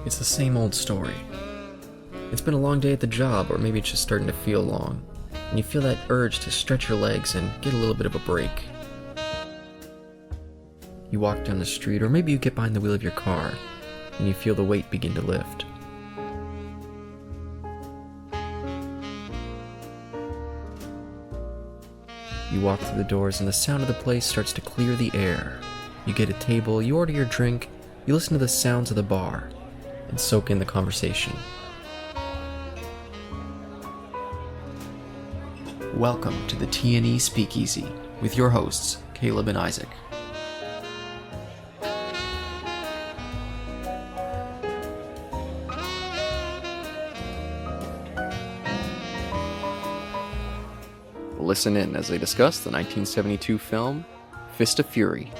It's the same old story. It's been a long day at the job, or maybe it's just starting to feel long, and you feel that urge to stretch your legs and get a little bit of a break. You walk down the street, or maybe you get behind the wheel of your car, and you feel the weight begin to lift. You walk through the doors, and the sound of the place starts to clear the air. You get a table, you order your drink, you listen to the sounds of the bar, and soak in the conversation. Welcome to the T&E Speakeasy with your hosts, Caleb and Isaac. Listen in as they discuss the 1972 film, Fist of Fury.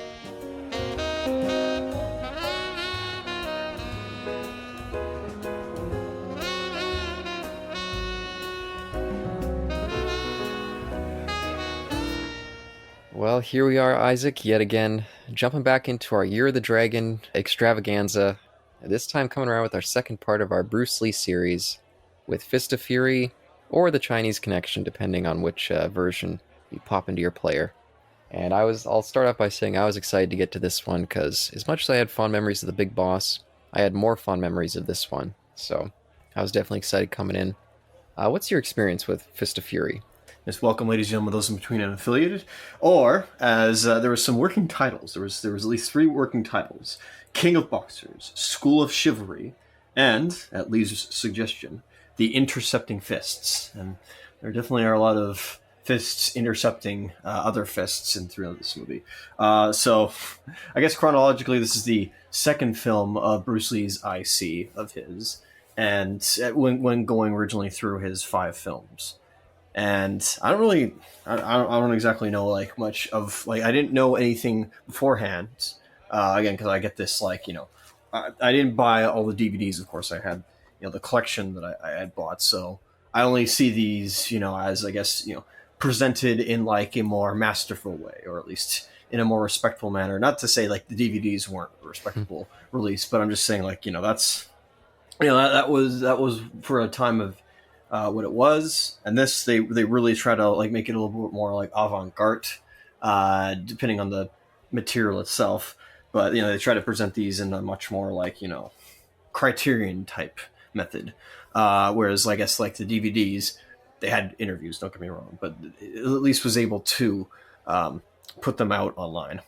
Well, here we are, Isaac, yet again, jumping back into our Year of the Dragon extravaganza, this time coming around with our second part of our Bruce Lee series, with Fist of Fury, or the Chinese Connection, depending on which version you pop into your player. And I'll start off by saying I was excited to get to this one, because as much as I had fond memories of the Big Boss, I had more fond memories of this one, so I was definitely excited coming in. What's your experience with Fist of Fury? Yes, welcome, ladies and gentlemen, those in between and affiliated. Or, as there were some working titles, there was at least 3 working titles: King of Boxers, School of Chivalry, and, at Lee's suggestion, The Intercepting Fists. And there definitely are a lot of fists intercepting other fists throughout this movie. So, I guess chronologically, this is the second film of Bruce Lee's I see of his, and when going originally through his 5 films. And I don't exactly know much of I didn't know anything beforehand. Again, because I get this I didn't buy all the DVDs. Of course, I had the collection that I had bought. So I only see these as I guess presented in a more masterful way, or at least in a more respectful manner. Not to say the DVDs weren't a respectable release, but I'm just saying that's that was for a time of what it was, and this they really try to make it a little bit more avant-garde, depending on the material itself. But they try to present these in a much more Criterion type method. Whereas I guess the DVDs, they had interviews. Don't get me wrong, but it at least was able to put them out online.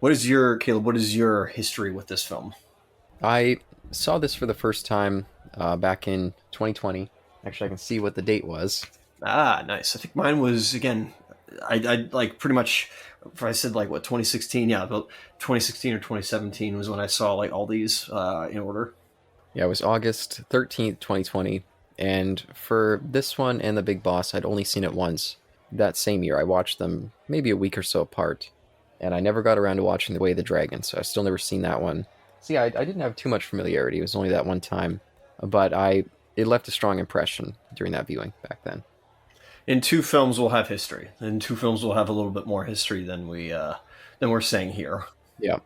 Caleb? What is your history with this film? I saw this for the first time back in 2020. Actually, I can see what the date was. Ah, nice. I think mine was, again, I pretty much, if I said 2016, yeah, about 2016 or 2017 was when I saw all these in order. Yeah, it was August 13th, 2020. And for this one and The Big Boss, I'd only seen it once. That same year, I watched them maybe a week or so apart. And I never got around to watching The Way of the Dragon, so I've still never seen that one. See, I didn't have too much familiarity. It was only that one time. But it left a strong impression during that viewing back then. In 2 films, we'll have history. In 2 films, we'll have a little bit more history than we're saying here. Yeah.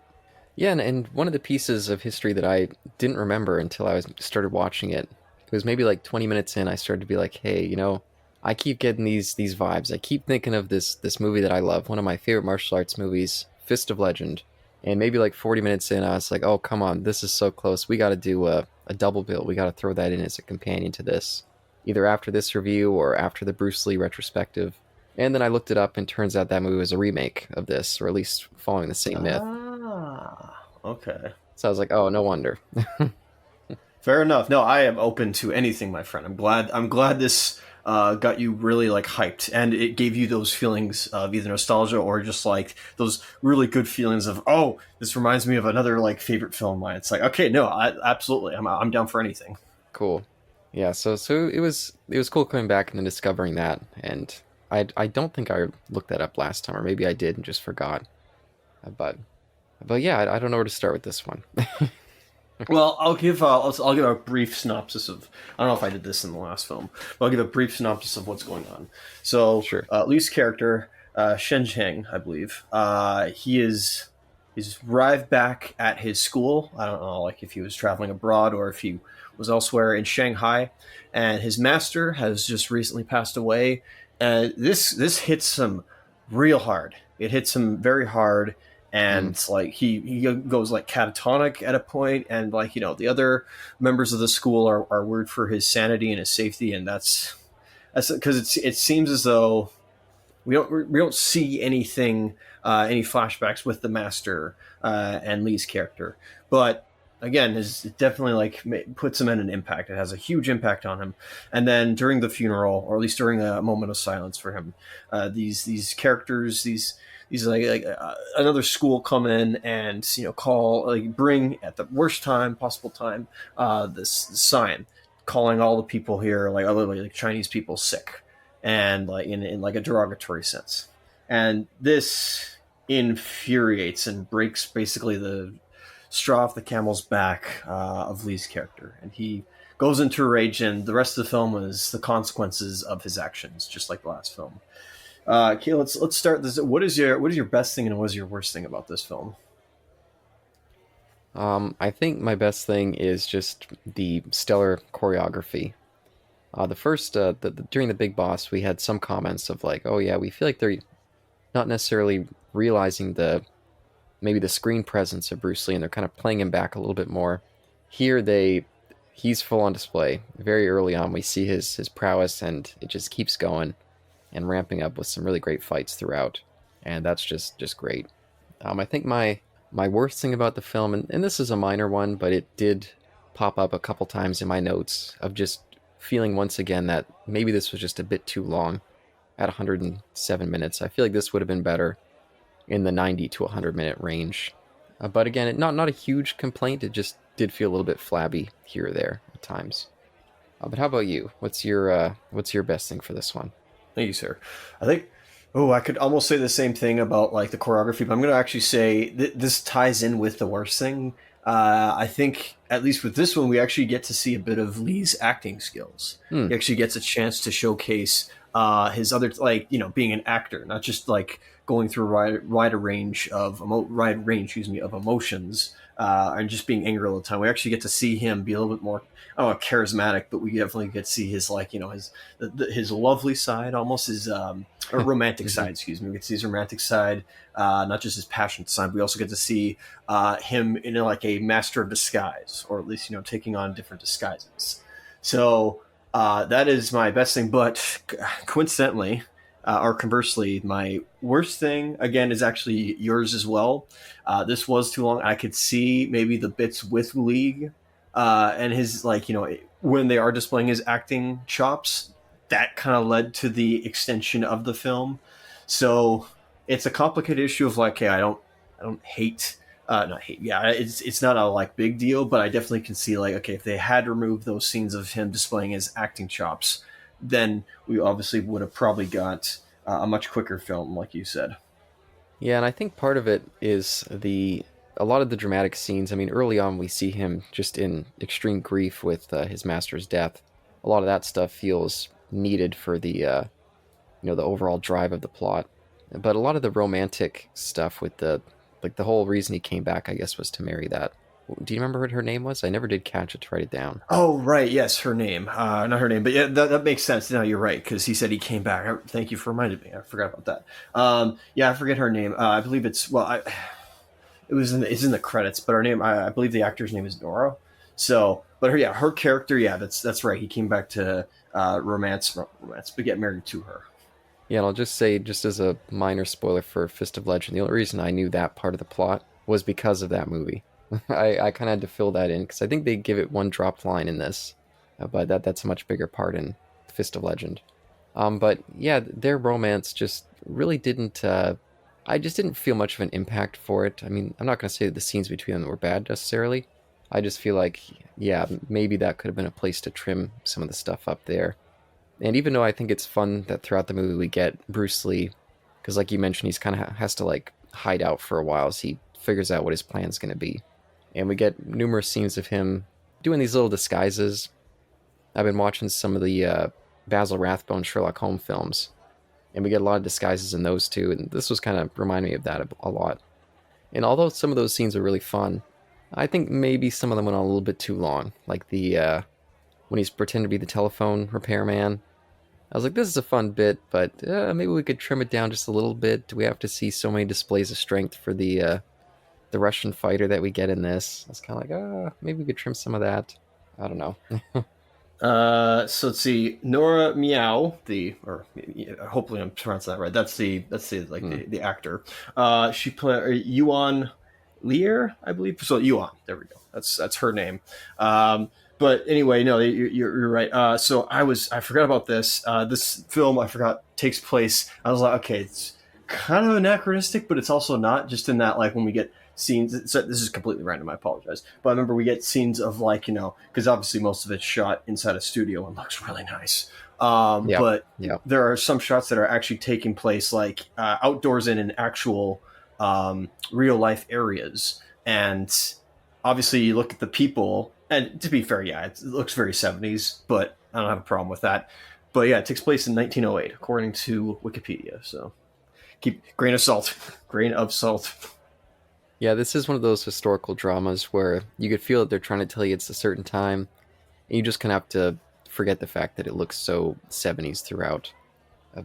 Yeah, and one of the pieces of history that I didn't remember until I started watching it, it was maybe 20 minutes in, I started to be like, hey, I keep getting these vibes. I keep thinking of this movie that I love, one of my favorite martial arts movies, Fist of Legend. And maybe 40 minutes in, I was like, oh, come on, this is so close. We got to do a double bill. We got to throw that in as a companion to this, either after this review or after the Bruce Lee retrospective. And then I looked it up, and turns out that movie was a remake of this, or at least following the same myth. Ah, okay. So I was like, oh, no wonder. Fair enough. No, I am open to anything, my friend. I'm glad this got you really hyped, and it gave you those feelings of either nostalgia or just those really good feelings of, oh, this reminds me of another favorite film of mine. It's okay, no, absolutely, I'm down for anything. Cool. Yeah, so it was cool coming back and then discovering that, and I don't think I looked that up last time, or maybe I did and just forgot. But yeah, I don't know where to start with this one. Well, I'll give a brief synopsis of. I don't know if I did this in the last film, but I'll give a brief synopsis of what's going on. So, sure. Liu's character, Chen Zhensheng, I believe, he is He's arrived back at his school. I don't know, like if he was traveling abroad or if he was elsewhere in Shanghai, and his master has just recently passed away. And this hits him real hard. It hits him very hard, Mm. and like he goes like catatonic at a point, and like the other members of the school are worried for his sanity and his safety, and that's because it seems as though we don't see anything, any flashbacks with the master and Lee's character, but again, it definitely like puts him in an impact. It has a huge impact on him. And then during the funeral, or at least during a moment of silence for him, these characters, these another school come in and call, like, bring at the worst time possible time this sign calling all the people here, like other like Chinese people, sick, and like in like a derogatory sense. And this infuriates and breaks basically the straw off the camel's back of Lee's character, and he goes into a rage. And the rest of the film is the consequences of his actions, just like the last film. Okay, let's start this. What is your best thing and what is your worst thing about this film? I think my best thing is just the stellar choreography. The first, during the big boss, we had some comments of like, oh yeah, we feel like they're not necessarily realizing maybe the screen presence of Bruce Lee, and they're kind of playing him back a little bit more. Here, he's full on display. Very early on, we see his prowess, and it just keeps going and ramping up with some really great fights throughout, and that's just great. I think my worst thing about the film, and this is a minor one, but it did pop up a couple times in my notes of just feeling once again that maybe this was just a bit too long at 107 minutes. I feel like this would have been better in the 90 to 100-minute range. But again, not a huge complaint. It just did feel a little bit flabby here or there at times. But how about you? What's your best thing for this one? Thank you, sir. I think. Oh, I could almost say the same thing about like the choreography, but I'm going to actually say this ties in with the worst thing. I think at least with this one, we actually get to see a bit of Lee's acting skills. Hmm. He actually gets a chance to showcase his other, like being an actor, not just like going through wide range, excuse me, of emotions, and just being angry all the time. We actually get to see him be a little bit more, I don't know, charismatic, but we definitely get to see his, like, his lovely side, almost his or romantic Hmm. side. Excuse me. We get to see his romantic side, not just his passionate side. We also get to see him in like a master of disguise, or at least taking on different disguises. So that is my best thing, but coincidentally, or conversely, my worst thing again is actually yours as well. This was too long. I could see maybe the bits with League and his, like, when they are displaying his acting chops, that kind of led to the extension of the film. So it's a complicated issue of like, hey, I don't hate. Not hate. Yeah, it's not a like big deal, but I definitely can see like, okay, if they had removed those scenes of him displaying his acting chops, then we obviously would have probably got a much quicker film, like you said. Yeah, and I think part of it is a lot of the dramatic scenes. I mean, early on we see him just in extreme grief with his master's death. A lot of that stuff feels needed for the overall drive of the plot. But a lot of the romantic stuff with the whole reason he came back, I guess, was to marry that. Do you remember what her name was? I never did catch it to write it down. Oh, right. Yes, her name. Not her name, but yeah, that makes sense. Now you're right, because he said he came back. Thank you for reminding me. I forgot about that. Yeah, I forget her name. I believe it's, well, it's in the credits, but her name, I believe the actor's name is Nora. So, but her character, yeah, that's right. He came back to but get married to her. Yeah, and I'll just say, just as a minor spoiler for Fist of Legend, the only reason I knew that part of the plot was because of that movie. I kind of had to fill that in because I think they give it one drop line in this, but that's a much bigger part in Fist of Legend. But yeah, their romance just really didn't. I just didn't feel much of an impact for it. I mean, I'm not going to say that the scenes between them were bad necessarily. I just feel like, yeah, maybe that could have been a place to trim some of the stuff up there. And even though I think it's fun that throughout the movie we get Bruce Lee, because like you mentioned, he's kind of has to like hide out for a while as he figures out what his plan's going to be. And we get numerous scenes of him doing these little disguises. I've been watching some of the Basil Rathbone Sherlock Holmes films, and we get a lot of disguises in those too. And this was kind of remind me of that a lot. And although some of those scenes are really fun, I think maybe some of them went on a little bit too long. Like the when he's pretending to be the telephone repairman. I was like, this is a fun bit, but maybe we could trim it down just a little bit. Do we have to see so many displays of strength for the Russian fighter that we get in this? I was kind of like, maybe we could trim some of that. I don't know. So let's see, Nora Meow, the or hopefully I'm pronouncing that right. That's the like Hmm. the actor. She played Yuan Lear, I believe. So Yuan, there we go. That's her name. But anyway, no, you're right. So I forgot about this. This film I forgot takes place. I was like, okay, it's kind of anachronistic, but it's also not. Just in that, like when we get scenes. So this is completely random. I apologize, but I remember we get scenes of like because obviously most of it's shot inside a studio and looks really nice. Yep. But Yep. there are some shots that are actually taking place like outdoors in an actual real life areas, and obviously you look at the people. And to be fair, yeah, it looks very 70s, but I don't have a problem with that. But yeah, it takes place in 1908, according to Wikipedia. So keep grain of salt, grain of salt. Yeah, this is one of those historical dramas where you could feel that they're trying to tell you it's a certain time, and you just kind of have to forget the fact that it looks so 70s throughout.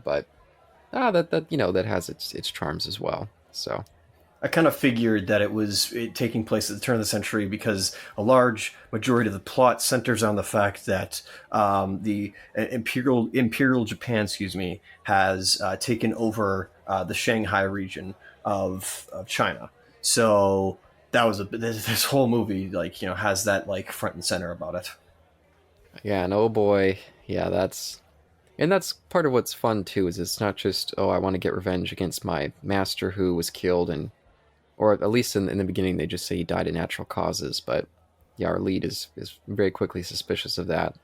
But that has its charms as well. So I kind of figured that it taking place at the turn of the century because a large majority of the plot centers on the fact that the Imperial Japan, excuse me, has taken over the Shanghai region of China. So that was this whole movie has that like front and center about it. yeah, and oh boy, yeah, that's part of what's fun too. Is it's not just, oh, I want to get revenge against my master who was killed, and or at least in the beginning they just say he died of natural causes. But yeah, our lead is very quickly suspicious of that.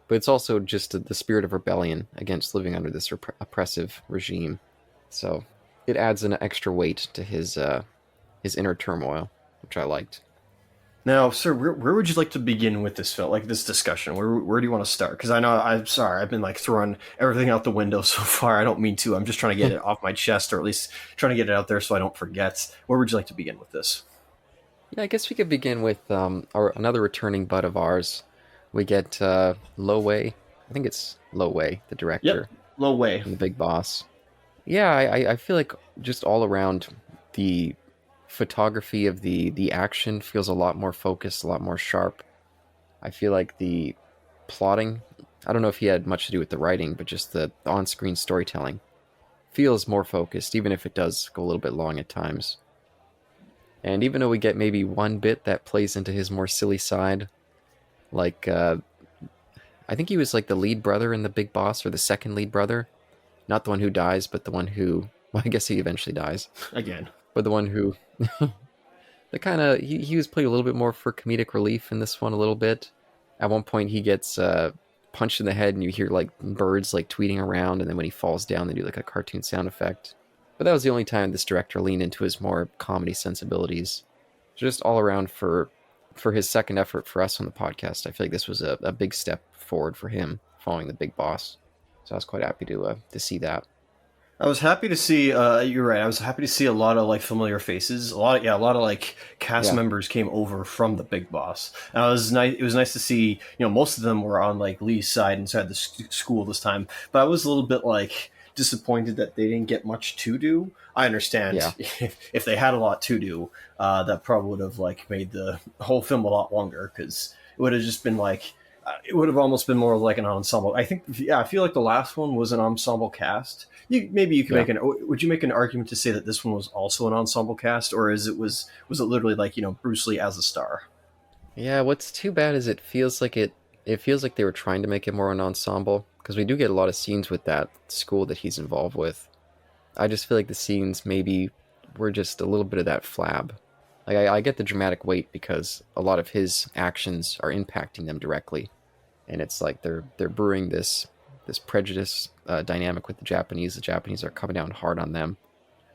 But it's also just the spirit of rebellion against living under this oppressive regime. So it adds an extra weight to his inner turmoil, which I liked. Now, sir, where would you like to begin with this film, like this discussion? Where do you want to start? Because I know I'm sorry, I've been like throwing everything out the window so far. I don't mean to. I'm just trying to get it off my chest, or at least trying to get it out there so I don't forget. Where would you like to begin with this? Yeah, I guess we could begin with another returning bud of ours. We get Lo Wei. I think it's Lo Wei, the Yep, director Low Way. and the big boss. Yeah, I feel like just all around the photography of the action feels a lot more focused, a lot more sharp. I feel like the plotting, I don't know if he had much to do with the writing, but just the on-screen storytelling feels more focused, even if it does go a little bit long at times. And even though we get maybe one bit that plays into his more silly side, like I think he was like the lead brother in the Big Boss, or the second lead brother, not the one who dies, but the one who, well, I guess he eventually dies, Again. but the one who, the kind of he was playing a little bit more for comedic relief in this one a little bit. At one point, he gets punched in the head, and you hear like birds like tweeting around, and then when he falls down, they do like a cartoon sound effect. But that was the only time this director leaned into his more comedy sensibilities. Just all around for his second effort for us on the podcast, I feel like this was a big step forward for him following the Big Boss. So I was quite happy to see that. I was happy to see. You're right. I was happy to see a lot of like familiar faces. A lot of like cast Yeah, members came over from the Big Boss. And it was nice. It was nice to see. Most of them were on like Lee's side inside the school this time. But I was a little bit like disappointed that they didn't get much to do. I understand yeah, if they had a lot to do, that probably would have like made the whole film a lot longer because it would have just been like. It would have almost been more like an ensemble. I think, yeah, I feel like the last one was an ensemble cast. Maybe you could yeah. make an. Would you make an argument to say that this one was also an ensemble cast, or was it literally like Bruce Lee as a star? Yeah, what's too bad is it feels like they were trying to make it more an ensemble, because we do get a lot of scenes with that school that he's involved with. I just feel like the scenes maybe were just a little bit of that flab. Like I get the dramatic weight because a lot of his actions are impacting them directly, and it's like they're brewing this prejudice dynamic with the Japanese. The Japanese are coming down hard on them.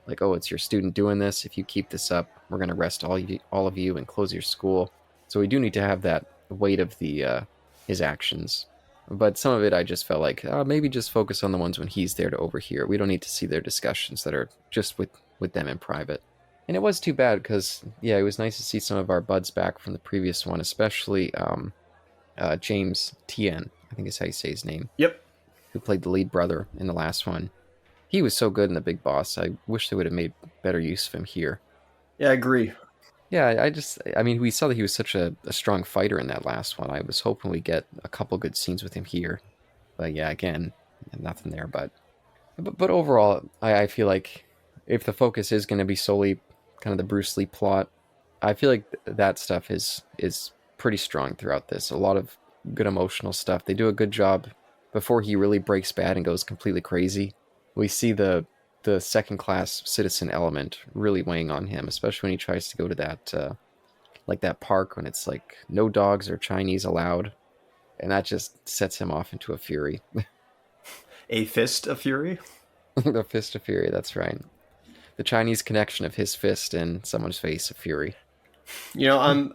Like, oh, it's your student doing this. If you keep this up, we're gonna arrest all of you and close your school. So we do need to have that weight of the his actions. But some of it, I just felt like maybe just focus on the ones when he's there to overhear. We don't need to see their discussions that are just with them in private. And it was too bad because yeah, it was nice to see some of our buds back from the previous one, especially James Tien, I think is how you say his name, Yep. who played the lead brother in the last one. He was so good in the Big Boss. I wish they would have made better use of him here. Yeah, I agree. Yeah, I mean, we saw that he was such a strong fighter in that last one. I was hoping we get a couple good scenes with him here, but yeah, again, nothing there. But overall, I feel like if the focus is going to be solely kind of the Bruce Lee plot, I feel like that stuff is pretty strong throughout this. A lot of good emotional stuff. They do a good job before he really breaks bad and goes completely crazy. We see the second class citizen element really weighing on him, especially when he tries to go to that like that park when it's like no dogs or Chinese allowed, and that just sets him off into a fury. A Fist of Fury. The fist of fury. That's right. The Chinese connection of his fist in someone's face of fury. I'm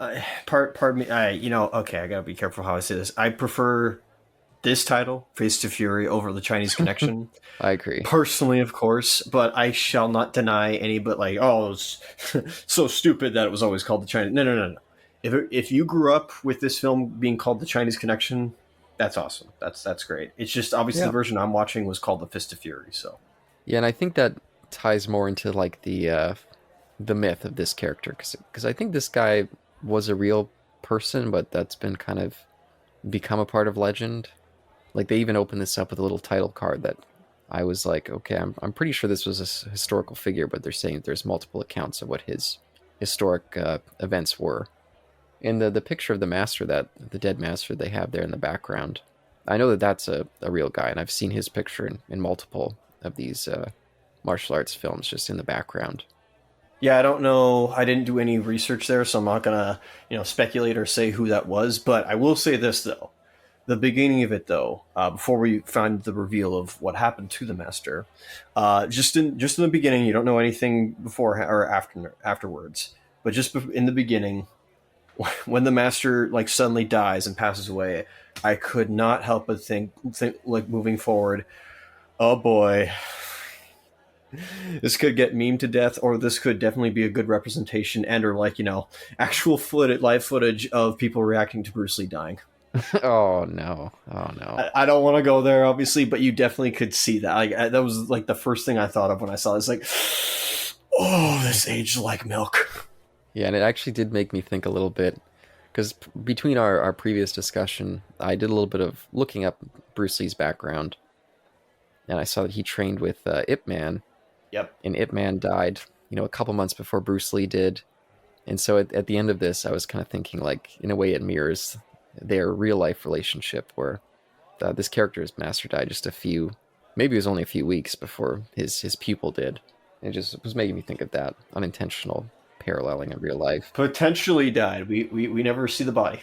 pardon me. Okay, I gotta be careful how I say this. I prefer this title, Face to Fury, over the Chinese Connection. I agree. Personally, of course, but I shall not deny any. But like, oh, it's so stupid that it was always called the Chinese. No, no, no, no. If you grew up with this film being called the Chinese Connection, that's awesome. That's great. It's just obviously the Yeah. version I'm watching was called the Fist of Fury. So Yeah, and I think that ties more into like the myth of this character because I think this guy was a real person, but that's been kind of become a part of legend. Like they even opened this up with a little title card that I was like, okay, I'm pretty sure this was a historical figure, but they're saying there's multiple accounts of what his historic events were. In the picture of the master, that the dead master they have there in the background, I know that that's a real guy, and I've seen his picture in multiple of these martial arts films just in the background. yeah, I don't know. I didn't do any research there, so I'm not gonna speculate or say who that was. But I will say this though: the beginning of it, though, before we find the reveal of what happened to the master, just in the beginning, you don't know anything before or afterwards, but in the beginning, when the master like suddenly dies and passes away, I could not help but think like moving forward. Oh boy, this could get meme to death, or this could definitely be a good representation and or like actual footage, live footage of people reacting to Bruce Lee dying. Oh no! Oh no! I don't want to go there, obviously, but you definitely could see that. That was like the first thing I thought of when I saw it. It's like, oh, this aged like milk. Yeah, and it actually did make me think a little bit because between our previous discussion, I did a little bit of looking up Bruce Lee's background, and I saw that he trained with Ip Man, Yep. and Ip Man died, a couple months before Bruce Lee did. And so at the end of this, I was kind of thinking, like, in a way, it mirrors their real life relationship, where this character's master died just maybe it was only a few weeks before his pupil did. It just was making me think of that unintentional paralleling in real life. Potentially died. We never see the body.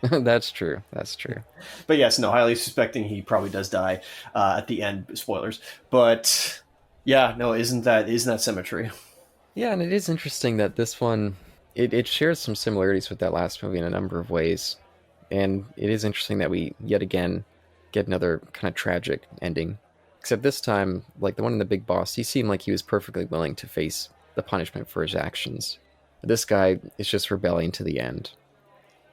That's true. That's true. But yes, no, highly suspecting he probably does die at the end. Spoilers. But yeah, no, isn't that symmetry? Yeah, and it is interesting that this one it shares some similarities with that last movie in a number of ways. And it is interesting that we yet again get another kind of tragic ending. Except this time, like the one in the Big Boss, he seemed like he was perfectly willing to face the punishment for his actions. This guy is just rebelling to the end.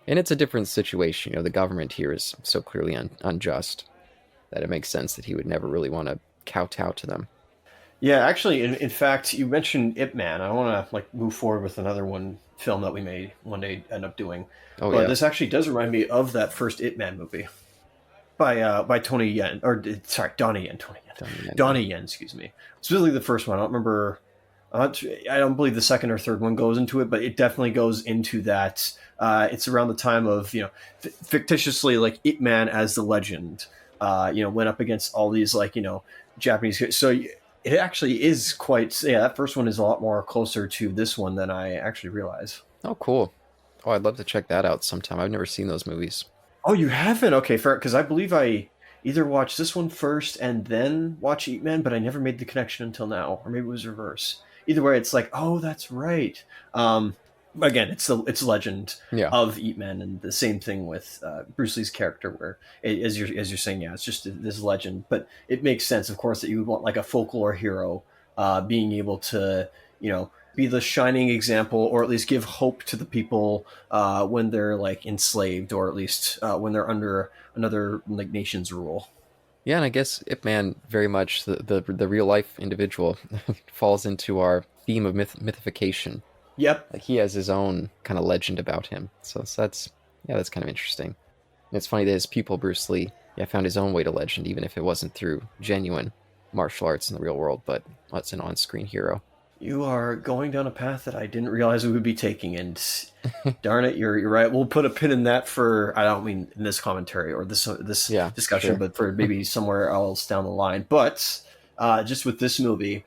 And it's a different situation. The government here is so clearly unjust that it makes sense that he would never really want to kowtow to them. Yeah, actually, in fact, you mentioned Ip Man. I want to like move forward with another one film that we may one day end up doing. Oh But yeah, this actually does remind me of that first Ip Man movie by Tony Yen, or sorry, Donnie Yen, Tony Yen, Donnie Yen, yeah. Donnie Yen, excuse me. Specifically the first one. I don't remember. I don't believe the second or third one goes into it, but it definitely goes into that. It's around the time of fictitiously like Ip Man as the legend. Went up against all these like Japanese. So it actually is quite. Yeah, that first one is a lot more closer to this one than I actually realized. Oh cool. Oh, I'd love to check that out sometime. I've never seen those movies. Oh, you haven't? Okay, fair. Because I believe I either watched this one first and then watch Eat Man, but I never made the connection until now, or maybe it was reverse. Either way, it's like, oh, that's right. Again, it's legend Yeah. of Eat Man, and the same thing with Bruce Lee's character, where as you're saying, yeah, it's just this legend, but it makes sense, of course, that you would want like a folklore hero being able to, you know. be the shining example, or at least give hope to the people when they're like enslaved, or at least when they're under another like nation's rule. Yeah, and I guess Ip Man very much the real life individual falls into our theme of mythification. Yep. Like he has his own kind of legend about him. So that's yeah, that's kind of interesting. And it's funny that his pupil Bruce Lee, yeah, found his own way to legend, even if it wasn't through genuine martial arts in the real world, but what's an on-screen hero. You are going down a path that I didn't realize we would be taking, and darn it, you're right. We'll put a pin in that for, I don't mean in this commentary or this Yeah, discussion, sure. but for maybe somewhere else down the line. But just with this movie,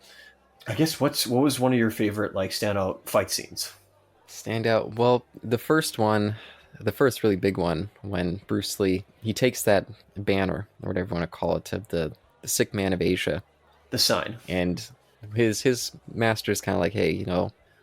I guess what was one of your favorite like standout fight scenes? Stand out. Well, the first one, the first really big one, when Bruce Lee he takes that banner or whatever you want to call it of the sick man of Asia, The sign. and his master's kind of like, hey,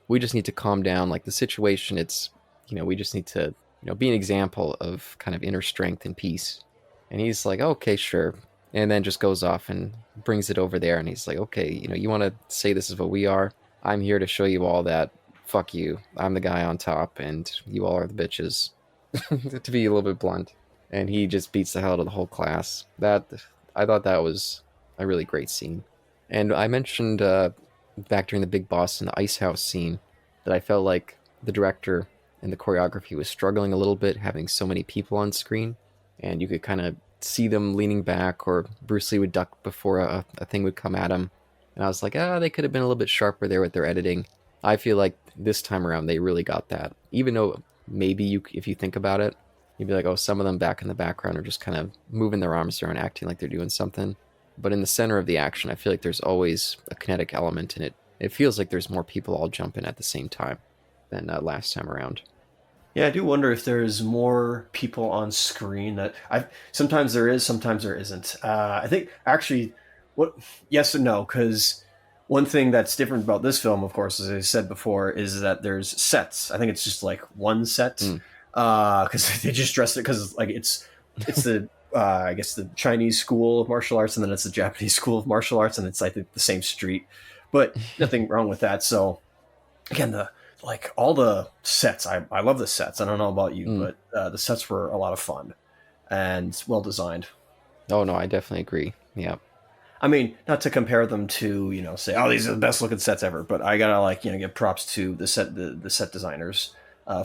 we just need to calm down. Like the situation, it's we just need to be an example of kind of inner strength and peace. And he's like, okay, sure. And then just goes off and brings it over there. And he's like, okay, you want to say this is what we are? I'm here to show you all that. Fuck you. I'm the guy on top, and you all are the bitches. To be a little bit blunt. And he just beats the hell out of the whole class. That I thought that was a really great scene. And I mentioned back during the Big Boss and the Ice House scene that I felt like the director and the choreography was struggling a little bit, having so many people on screen, and you could kind of see them leaning back, or Bruce Lee would duck before a thing would come at him. And I was like, they could have been a little bit sharper there with their editing. I feel like this time around they really got that. Even though maybe if you think about it, you'd be like, oh, some of them back in the background are just kind of moving their arms around, acting like they're doing something. But in the center of the action, I feel like there's always a kinetic element in it. It feels like there's more people all jumping at the same time than last time around. Yeah, I do wonder if there's more people on screen that I sometimes there is, sometimes there isn't. I think actually, what yes and no, because one thing that's different about this film, of course, as I said before, is that there's sets. I think it's just like one set Mm. because they just dressed it because like it's the I guess the Chinese school of martial arts, and then it's the Japanese school of martial arts, and it's I think the same street, but nothing wrong with that. So again, the like all the sets, I love the sets. I don't know about you, Mm. but the sets were a lot of fun and well designed. Oh no, I definitely agree. Yeah. I mean, not to compare them to say, oh, these are the best looking sets ever, but I gotta like give props to the set designers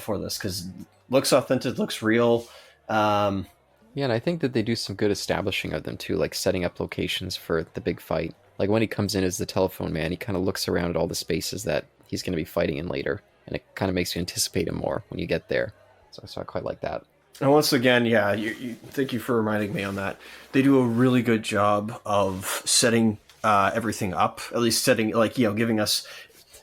for this because looks authentic, looks real. Um, Yeah, and I think that they do some good establishing of them too, like setting up locations for the big fight. Like when he comes in as the telephone man, he kind of looks around at all the spaces that he's going to be fighting in later, and it kind of makes you anticipate him more when you get there. So I quite like that. And once again, yeah, thank you for reminding me on that. They do a really good job of setting everything up. At least setting, like giving us.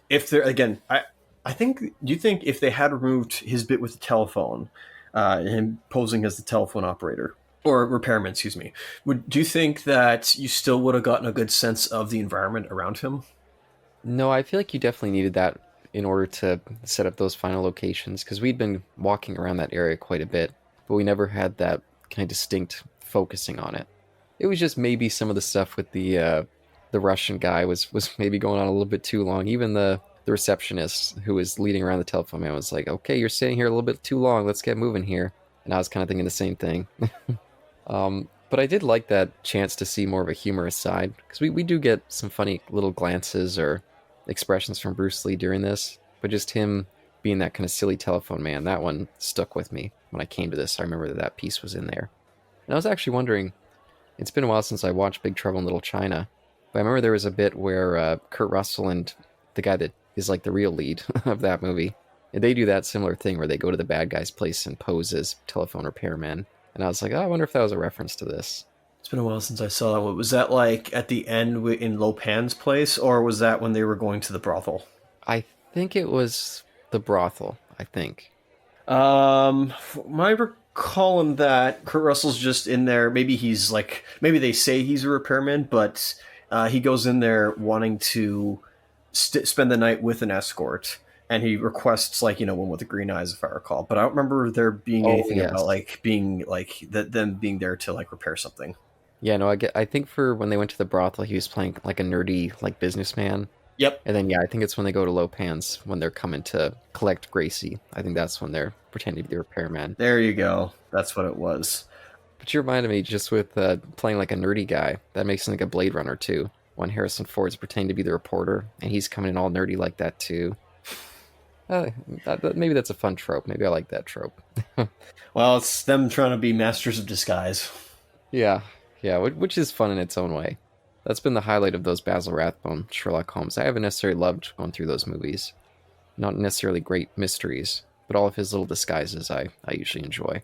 If they're again, I think. Do you think if they had removed his bit with the telephone, him posing as the telephone operator or repairman, excuse me, do you think that you still would have gotten a good sense of the environment around him? No, I feel like you definitely needed that in order to set up those final locations because we'd been walking around that area quite a bit, but we never had that kind of distinct focusing on it. It was just maybe some of the stuff with the Russian guy was maybe going on a little bit too long. Even the receptionist who was leading around the telephone man was like, "Okay, you're sitting here a little bit too long. Let's get moving here." And I was kind of thinking the same thing. But I did like that chance to see more of a humorous side because we do get some funny little glances or expressions from Bruce Lee during this, but just him being that kind of silly telephone man, that one stuck with me when I came to this. I remember that piece was in there. And I was actually wondering, it's been a while since I watched Big Trouble in Little China, but I remember there was a bit where Kurt Russell and the guy that is like the real lead of that movie, and they do that similar thing where they go to the bad guy's place and pose as telephone repairmen. And I was like, oh, I wonder if that was a reference to this. It's been a while since I saw that. What was that like at the end in Lo Pan's place, or was that when they were going to the brothel? I think it was the brothel, I think. My recalling that Kurt Russell's just in there. Maybe he's like, maybe they say he's a repairman, but he goes in there wanting to spend the night with an escort, and he requests like one with the green eyes, if I recall. But I don't remember there being Oh, anything about yes. like being like that them being there to like repair something. Yeah, no, I think for when they went to the brothel, he was playing like a nerdy like businessman, Yep. And then yeah, I think it's when they go to Lopan's when they're coming to collect Gracie. I think that's when they're pretending to be the repairman. There you go. That's what it was. But you reminded me just with playing like a nerdy guy. That makes me think of Blade Runner too. When Harrison Ford's pretending to be the reporter, and he's coming in all nerdy like that too. Uh, maybe that's a fun trope. Maybe I like that trope. Well, it's them trying to be masters of disguise. Yeah, yeah, which is fun in its own way. That's been the highlight of those Basil Rathbone Sherlock Holmes. I haven't necessarily loved going through those movies. Not necessarily great mysteries, but all of his little disguises I usually enjoy.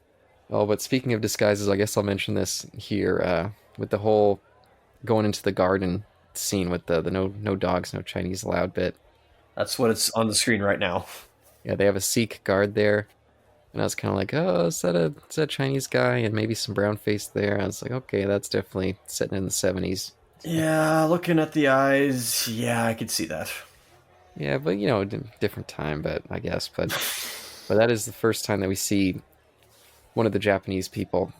Oh, but speaking of disguises, I guess I'll mention this here with the whole going into the garden scene with the no dogs, no Chinese allowed bit. That's what it's on the screen right now. Yeah, they have a Sikh guard there, and I was kind of like, oh, is that a Chinese guy? And maybe some brown face there. I was like, okay, that's definitely setting in the 70s. Yeah, looking at the eyes, yeah, I could see that. Yeah, but different time, but I guess, but that is the first time that we see one of the Japanese people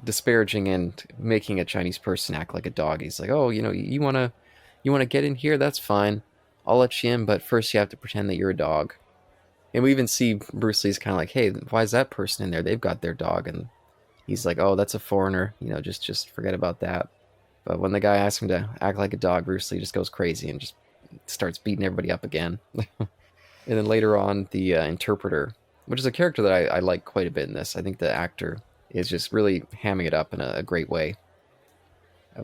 disparaging and making a Chinese person act like a dog. He's like, oh, you wanna get in here? That's fine. I'll let you in, but first you have to pretend that you're a dog. And we even see Bruce Lee's kind of like, hey, why is that person in there? They've got their dog, and he's like, oh, that's a foreigner. Just forget about that. But when the guy asks him to act like a dog, Bruce Lee just goes crazy and just starts beating everybody up again. And then later on, the interpreter, which is a character that I like quite a bit in this. I think the actor is just really hamming it up in a great way.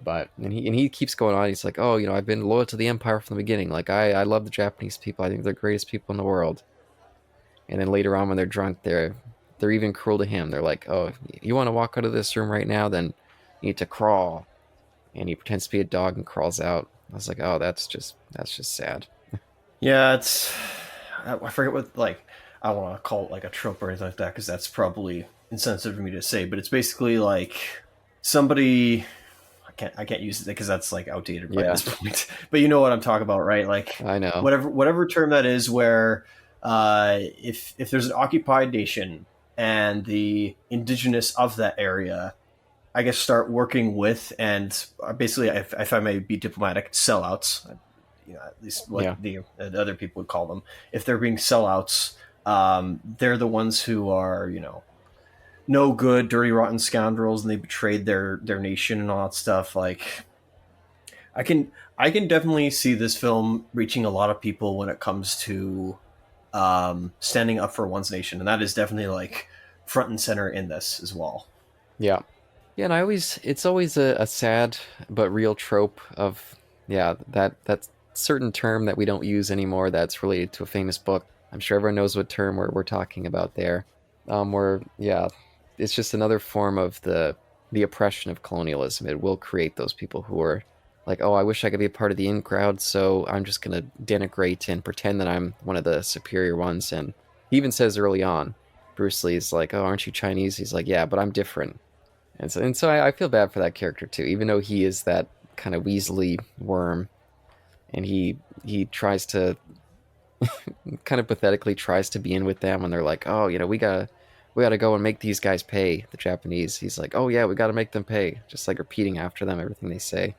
But and he keeps going on. He's like, oh, I've been loyal to the Empire from the beginning. Like I love the Japanese people. I think they're the greatest people in the world. And then later on, when they're drunk, they're even cruel to him. They're like, oh, you want to walk out of this room right now? Then you need to crawl. And he pretends to be a dog and crawls out. I was like, oh, that's just sad. Yeah, I forget what, like, I don't want to call it like a trope or anything like that because that's probably insensitive for me to say, but it's basically like somebody. I can't use it because that's like outdated by Yeah, this point. But you know what I'm talking about, right? Like I know. whatever term that is, where if there's an occupied nation and the indigenous of that area, I guess, start working with and basically, if I may be diplomatic, sellouts. At least Yeah, what the other people would call them. If they're being sellouts, they're the ones who are, no good, dirty, rotten scoundrels, and they betrayed their nation and all that stuff. Like, I can I can definitely see this film reaching a lot of people when it comes to standing up for one's nation, and that is definitely like front and center in this as well. yeah, yeah. And it's always a sad but real trope of yeah that certain term that we don't use anymore that's related to a famous book. I'm sure everyone knows what term we're talking about there. Where yeah, it's just another form of the oppression of colonialism. It will create those people who are like, oh, I wish I could be a part of the in crowd, so I'm just gonna denigrate and pretend that I'm one of the superior ones. And he even says early on, Bruce Lee's like, oh, aren't you Chinese? He's like, yeah, but I'm different. And so I feel bad for that character too, even though he is that kind of weaselly worm, and he tries to kind of pathetically tries to be in with them, and they're like, oh, we gotta go and make these guys pay. The Japanese, he's like, oh yeah, we gotta make them pay, just like repeating after them everything they say.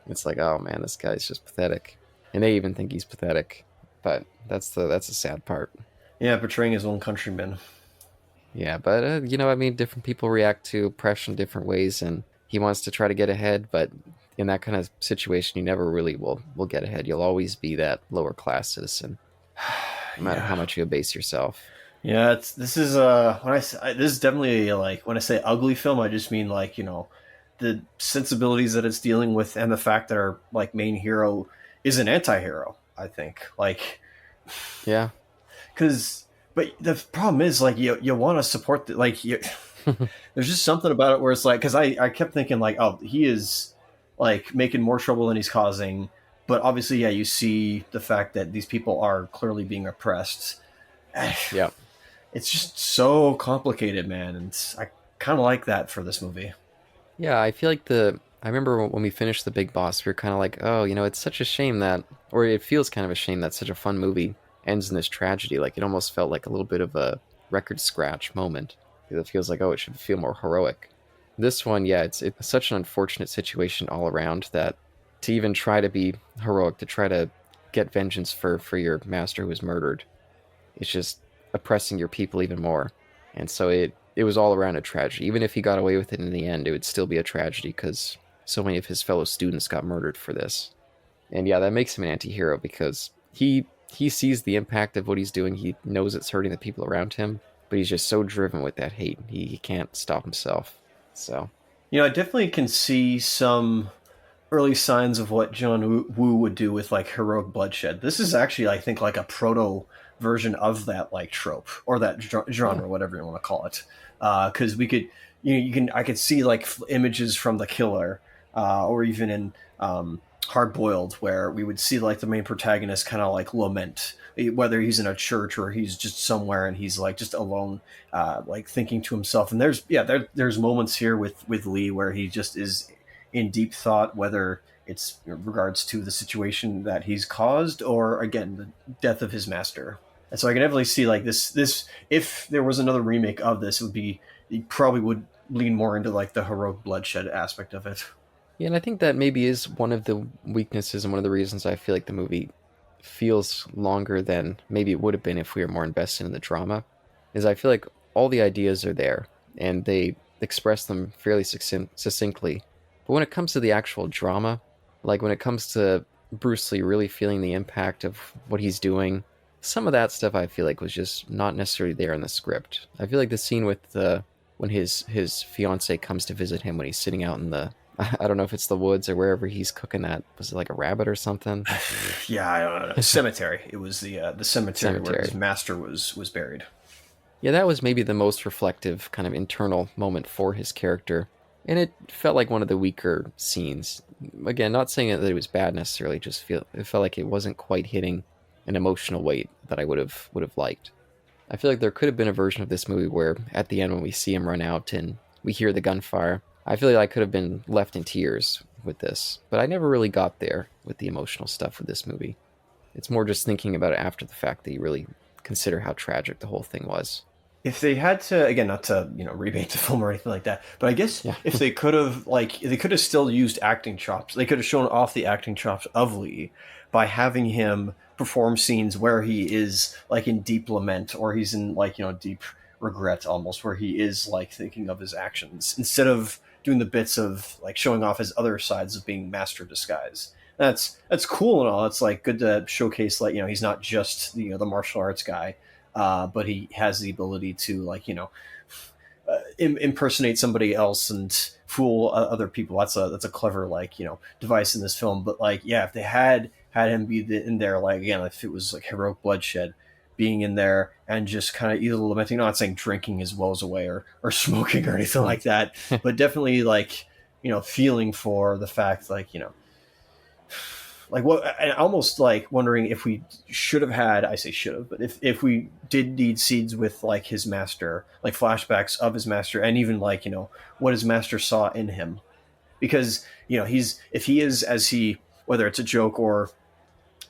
It's like, oh man, this guy's just pathetic, and they even think he's pathetic. But that's the sad part. Yeah, portraying his own countrymen. Yeah, but I mean, different people react to oppression in different ways, and he wants to try to get ahead, but in that kind of situation, you never really will get ahead. You'll always be that lower class citizen, no matter how Yeah, much you abase yourself. yeah. This is when this is definitely like when I say ugly film, I just mean like the sensibilities that it's dealing with and the fact that our like main hero is an anti-hero. I think like Yeah, because but the problem is like you want to support there's just something about it where it's like because I kept thinking like oh he is like making more trouble than he's causing, but obviously yeah you see the fact that these people are clearly being oppressed. yeah. It's just so complicated, man, and I kind of like that for this movie. Yeah, I feel like I remember when we finished The Big Boss, we were kind of like, oh, it's such a shame that, or it feels kind of a shame that such a fun movie ends in this tragedy. Like, it almost felt like a little bit of a record scratch moment. It feels like, oh, it should feel more heroic. This one, yeah, it's such an unfortunate situation all around that to even try to be heroic, to try to get vengeance for your master who was murdered. It's just oppressing your people even more. And so it was all around a tragedy. Even if he got away with it in the end, it would still be a tragedy because so many of his fellow students got murdered for this. And yeah, that makes him an anti-hero because he sees the impact of what he's doing. He knows it's hurting the people around him, but he's just so driven with that hate. He can't stop himself. So I definitely can see some early signs of what John Woo would do with like heroic bloodshed. This is actually, I think, like a proto version of that like trope or that yeah, genre, whatever you want to call it. Because we could, you can, I could see like images from The Killer, or even in Hard Boiled, where we would see like the main protagonist kind of like lament, whether he's in a church or he's just somewhere and he's like just alone, like thinking to himself. And there's moments here with Lee where he just is in deep thought, whether it's in regards to the situation that he's caused or again the death of his master. And so I can definitely see like this if there was another remake of this, it would be, it probably would lean more into like the heroic bloodshed aspect of it. yeah, and I think that maybe is one of the weaknesses and one of the reasons I feel like the movie feels longer than maybe it would have been if we were more invested in the drama. Is I feel like all the ideas are there and they express them fairly succinctly. But when it comes to the actual drama, like when it comes to Bruce Lee really feeling the impact of what he's doing, some of that stuff I feel like was just not necessarily there in the script. I feel like the scene with the when his fiance comes to visit him when he's sitting out in the I don't know if it's the woods or wherever he's cooking that. Was it like a rabbit or something? Yeah, I don't know. Cemetery. It was the cemetery where his Cemetery. master was buried. Yeah, that was maybe the most reflective kind of internal moment for his character. And it felt like one of the weaker scenes. Again, not saying that it was bad necessarily, just feel it felt like it wasn't quite hitting an emotional weight that I would have liked. I feel like there could have been a version of this movie where at the end when we see him run out and we hear the gunfire, I feel like I could have been left in tears with this. But I never really got there with the emotional stuff with this movie. It's more just thinking about it after the fact that you really consider how tragic the whole thing was. If they had to, again, not to remake the film or anything like that, but I guess Yeah. if they could have, like, they could have still used acting chops. They could have shown off the acting chops of Lee by having him perform scenes where he is like in deep lament or he's in like deep regret almost, where he is like thinking of his actions instead of doing the bits of like showing off his other sides of being master of disguise. That's cool and all. It's like good to showcase like he's not just the martial arts guy, but he has the ability to like impersonate somebody else and fool other people. That's a clever like device in this film. But like if they had him be in there, like again, if it was like heroic bloodshed, being in there and just kind of either lamenting, not saying drinking his woes away or smoking or anything like that, but definitely like feeling for the fact like like what, and almost like wondering if we should have had, I say should have, but if we did need scenes with like his master, like flashbacks of his master and even like what his master saw in him, because he's, if he is as he, whether it's a joke or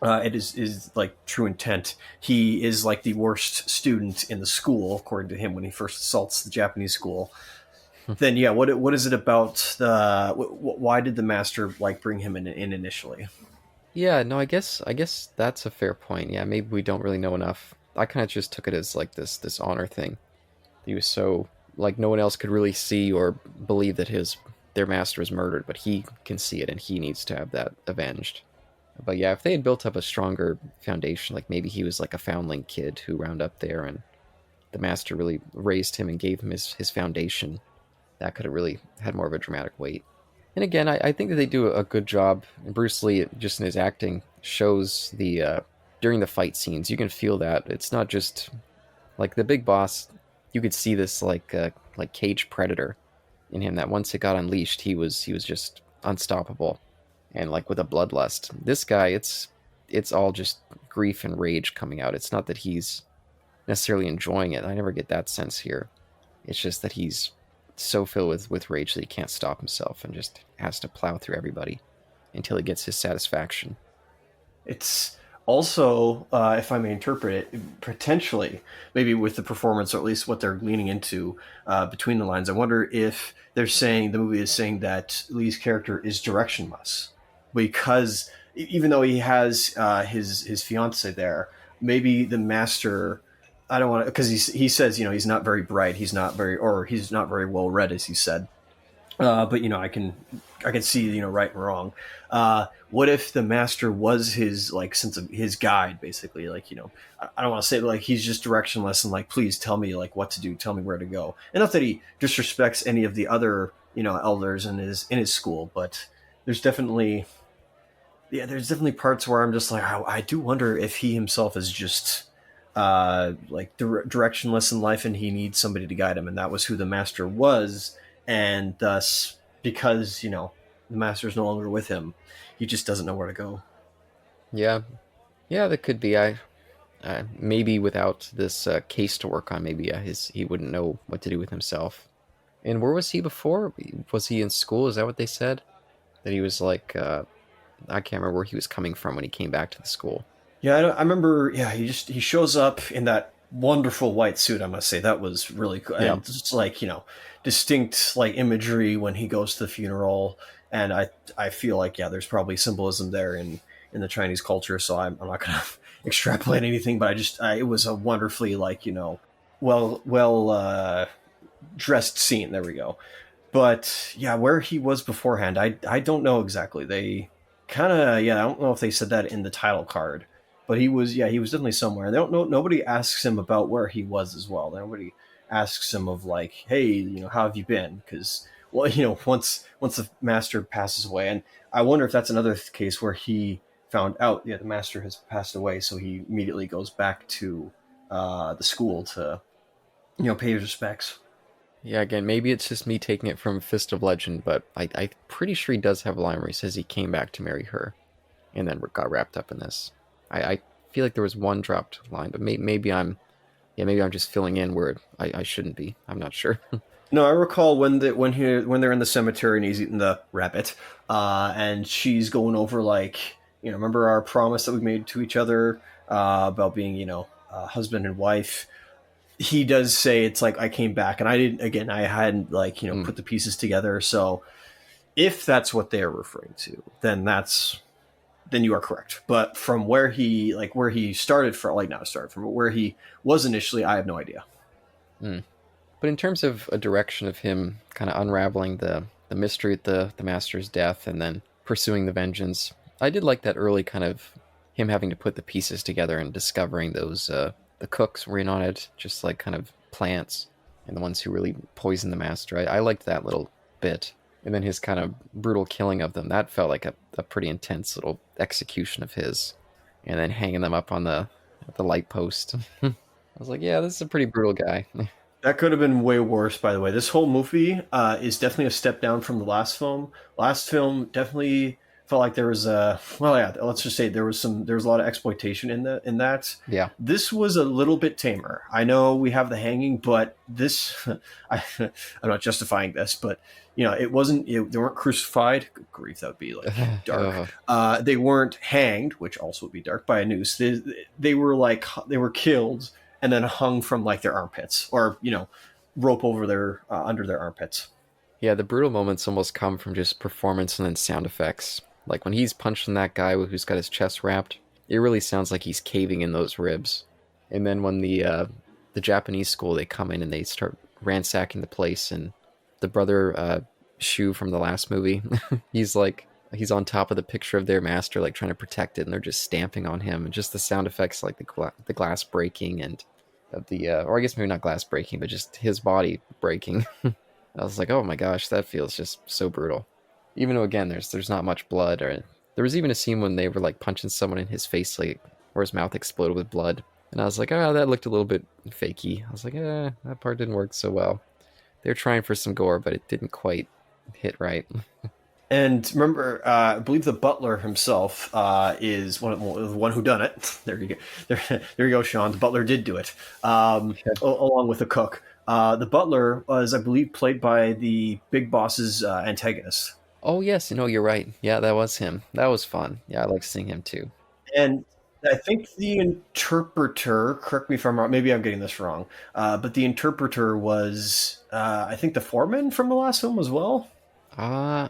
it is like true intent, he is like the worst student in the school according to him when he first assaults the Japanese school. Then what is it about the why did the master like bring him in initially? Yeah, no, I guess that's a fair point. Yeah, maybe we don't really know enough. I kind of just took it as like this honor thing. He was so like no one else could really see or believe that his their master was murdered, but he can see it and he needs to have that avenged. But yeah, if they had built up a stronger foundation, like maybe he was like a foundling kid who wound up there and the master really raised him and gave him his foundation, that could have really had more of a dramatic weight. And again, I think that they do a good job. Bruce Lee, just in his acting, shows the during the fight scenes. You can feel that it's not just like the big boss. You could see this like cage predator in him. That once it got unleashed, he was just unstoppable, and like with a bloodlust. This guy, it's all just grief and rage coming out. It's not that he's necessarily enjoying it. I never get that sense here. It's just that he's so filled with rage that he can't stop himself and just has to plow through everybody until he gets his satisfaction. It's also, if I may interpret it, potentially, maybe with the performance, or at least what they're leaning into between the lines. I wonder if they're saying, the movie is saying that Lee's character is directionless because even though he has his fiance there, maybe the master. I don't want to, because he says, he's not very bright, he's not very well read, as he said. But I can see, right and wrong. What if the master was his like sense of his guide, basically? Like, I don't want to say like he's just directionless and like, please tell me like what to do, tell me where to go. And not that he disrespects any of the other elders in his school, but there's definitely there's definitely parts where I'm just like, I do wonder if he himself is just like directionless in life, and he needs somebody to guide him, and that was who the master was, and thus, because the master is no longer with him, he just doesn't know where to go. Yeah, yeah, that could be. I maybe without this case to work on, maybe he wouldn't know what to do with himself. And where was he before? Was he in school? Is that what they said? That he was like I can't remember where he was coming from when he came back to the school. Yeah, I remember. Yeah, he shows up in that wonderful white suit. I must say that was really cool, Yeah, and just like distinct like imagery when he goes to the funeral. And I feel like, yeah, there's probably symbolism there in the Chinese culture. So I'm not gonna extrapolate anything, but it was a wonderfully like well dressed scene. There we go. But yeah, where he was beforehand, I don't know exactly. They kind of, yeah, I don't know if they said that in the title card, but he was definitely somewhere. They don't know. Nobody asks him about where he was as well. Nobody asks him of like, hey, how have you been? Because well, once the master passes away, and I wonder if that's another case where he found out, yeah, the master has passed away, so he immediately goes back to the school to pay his respects. yeah. Again, maybe it's just me taking it from Fist of Legend, but I'm pretty sure he does have a line where he says he came back to marry her, and then got wrapped up in this. I feel like there was one dropped line, but maybe I'm just filling in where I shouldn't be. I'm not sure. No, I recall when they're in the cemetery and he's eating the rabbit, and she's going over like, remember our promise that we made to each other about being husband and wife. He does say it's like I came back, and I hadn't like Mm. put the pieces together. So if that's what they're referring to, then you are correct. But from where he started from, like not started from, but where he was initially, I have no idea. Mm. But in terms of a direction of him kind of unraveling the mystery at the master's death and then pursuing the vengeance, I did like that early kind of him having to put the pieces together and discovering those the cooks were in on it, just like kind of plants and the ones who really poisoned the master. I liked that little bit. And then his kind of brutal killing of them, that felt like a pretty intense little execution of his. And then hanging them up on the light post. I was like, yeah, this is a pretty brutal guy. That could have been way worse, by the way. This whole movie is definitely a step down from the last film. Last film definitely felt like there was yeah, let's just say there was a lot of exploitation in that. Yeah. This was a little bit tamer. I know we have the hanging, but this, I'm not justifying this, but it wasn't. They weren't crucified. Good grief, that would be like dark. They weren't hanged, which also would be dark by a noose. They were like they were killed and then hung from like their armpits, or rope over their under their armpits. Yeah, the brutal moments almost come from just performance and then sound effects. Like when he's punching that guy who's got his chest wrapped, it really sounds like he's caving in those ribs. And then when the Japanese school, they come in and they start ransacking the place, and the brother Shu from the last movie, he's on top of the picture of their master, like trying to protect it, and they're just stamping on him, and just the sound effects, like the glass breaking and or I guess maybe not glass breaking, but just his body breaking. I was like, oh my gosh, that feels just so brutal. Even though again, there's not much blood, or there was even a scene when they were like punching someone in his face, like where his mouth exploded with blood, and I was like, oh, that looked a little bit fakey. I was like, that part didn't work so well. They were trying for some gore, but it didn't quite hit right. And remember, I believe the butler himself is the one who done it. There you go. There you go, Sean. The butler did do it, along with the cook. The butler was, I believe, played by the big boss's antagonist. Oh yes, no, you're right. Yeah, that was him. That was fun. Yeah, I like seeing him too. And I think the interpreter, correct me if I'm wrong, maybe I'm getting this wrong, but the interpreter was, I think, the foreman from the last film as well. Uh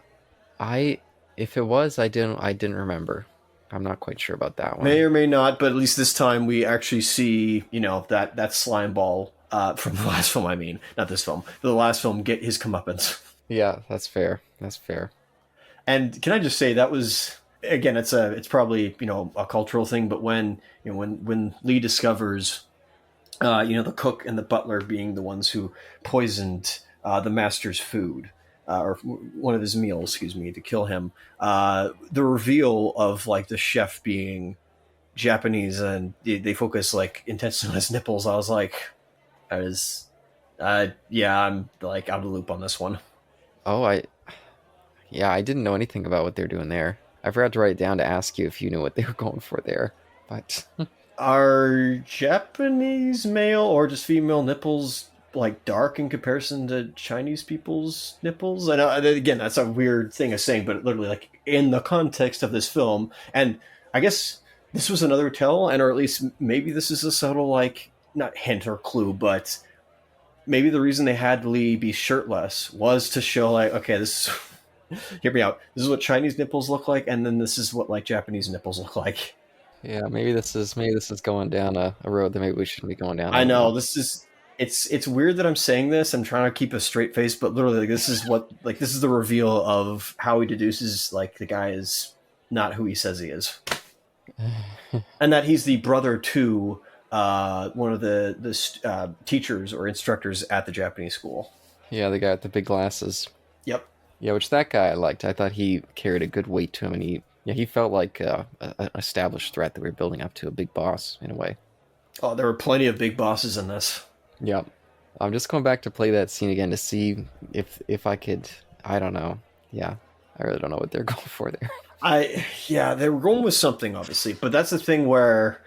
I if it was, I didn't remember. I'm not quite sure about that May one. or may not, but at least this time we actually see, that slime ball from the last film. I mean, not this film, but the last film get his comeuppance. Yeah, that's fair. That's fair. And can I just say that was again, it's probably a cultural thing, but when Lee discovers the cook and the butler being the ones who poisoned the master's food, or one of his meals, excuse me, to kill him. The reveal of like the chef being Japanese and they focus like intensely on his nipples. I was like, I was, yeah, I'm like out of the loop on this one. Oh, yeah, I didn't know anything about what they're doing there. I forgot to write it down to ask you if you knew what they were going for there. But Are Japanese male or just female nipples like dark in comparison to Chinese people's nipples? I know again that's a weird thing of saying, but literally like in the context of this film, and I guess this was another tell, and or at least maybe this is a subtle like not hint or clue, but maybe the reason they had Lee be shirtless was to show like okay, this is hear me out. This is what Chinese nipples look like, and then this is what like Japanese nipples look like. yeah, maybe this is going down a road that maybe we shouldn't be going down. I I don't know know. this is it's weird that I'm saying this. I'm trying to keep a straight face, but literally like, this is the reveal of how he deduces like the guy is not who he says he is, and that he's the brother to one of the teachers or instructors at the Japanese school. Yeah, the guy with the big glasses. Yep. Yeah, which that guy I liked. I thought he carried a good weight to him, and he felt like an established threat that we were building up to a big boss in a way. Oh, there were plenty of big bosses in this. Yep. I'm just going back to play that scene again to see if I could. I don't know. Yeah, I really don't know what they're going for there. Yeah, they were going with something obviously, but that's the thing where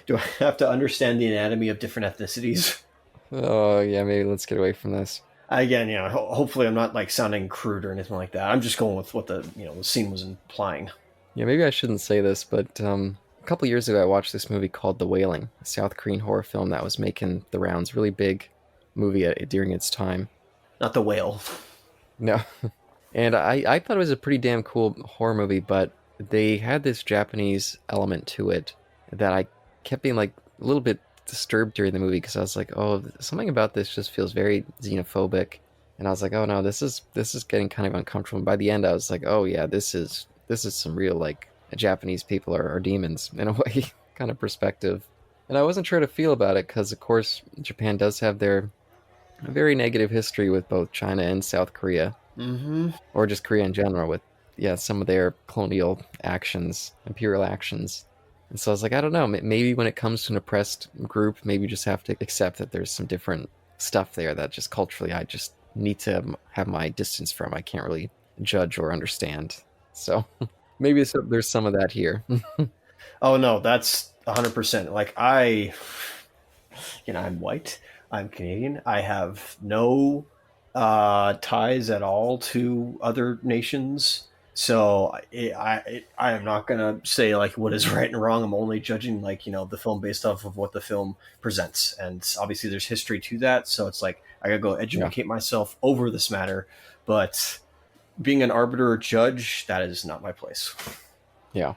do I have to understand the anatomy of different ethnicities? Oh yeah, maybe let's get away from this. Again, hopefully I'm not like sounding crude or anything like that. I'm just going with what the scene was implying. Yeah, maybe I shouldn't say this, but a couple years ago I watched this movie called The Wailing, a South Korean horror film that was making the rounds. Really big movie during its time. Not the whale. No, and I thought it was a pretty damn cool horror movie, but they had this Japanese element to it that I kept being like a little bit disturbed during the movie because I was like, oh, something about this just feels very xenophobic, and I was like, oh no, this is getting kind of uncomfortable. And by the end, I was like, oh yeah, this is some real like Japanese people are demons in a way kind of perspective, and I wasn't sure to feel about it because of course Japan does have their very negative history with both China and South Korea, Mm-hmm. or just Korea in general, with yeah some of their colonial actions, imperial actions. And so I was like, I don't know, maybe when it comes to an oppressed group, maybe you just have to accept that there's some different stuff there that just culturally I just need to have my distance from. I can't really judge or understand. So maybe there's some of that here. Oh no, that's 100%. Like I'm white. I'm Canadian. I have no ties at all to other nations. So I am not gonna say like what is right and wrong. I'm only judging like the film based off of what the film presents, and obviously there's history to that. So it's like I gotta go Yeah, educate myself over this matter. But being an arbiter or judge, that is not my place. yeah.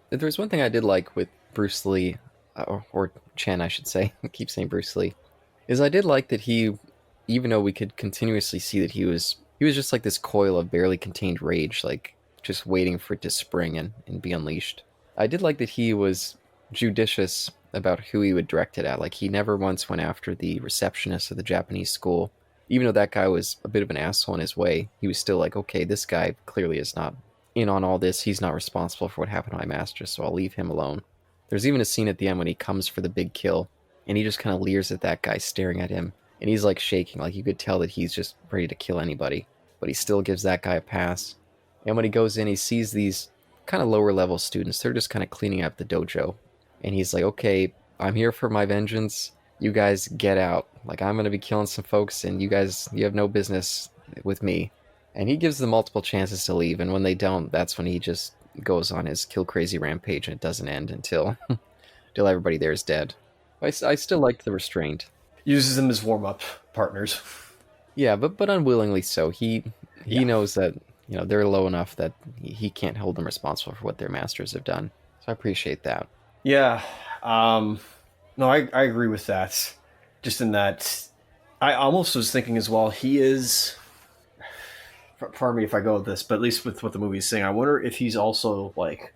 There's one thing I did like with Bruce Lee, or Chen, I should say. I keep saying Bruce Lee. Is I did like that he, even though we could continuously see that he was just like this coil of barely contained rage, like just waiting for it to spring and be unleashed. I did like that he was judicious about who he would direct it at. Like he never once went after the receptionist of the Japanese school, even though that guy was a bit of an asshole in his way. He was still like, okay, this guy clearly is not in on all this. He's not responsible for what happened to my master, so I'll leave him alone. There's even a scene at the end when he comes for the big kill, and he just kind of leers at that guy staring at him, and he's like shaking, like you could tell that he's just ready to kill anybody, but he still gives that guy a pass. And when he goes in, he sees these kind of lower level students. They're just kind of cleaning up the dojo, and he's like, "Okay, I'm here for my vengeance. You guys get out. Like I'm gonna be killing some folks, and you have no business with me." And he gives them multiple chances to leave, and when they don't, that's when he just goes on his kill crazy rampage, and it doesn't end until everybody there is dead. I still liked the restraint. Uses them as warm up partners. Yeah, but unwillingly so. He Yeah. knows that they're low enough that he can't hold them responsible for what their masters have done. So I appreciate that. Yeah. Um, no, I agree with that. Just in that, I almost was thinking as well. He is. Pardon me if I go with this, but at least with what the movie is saying, I wonder if he's also like,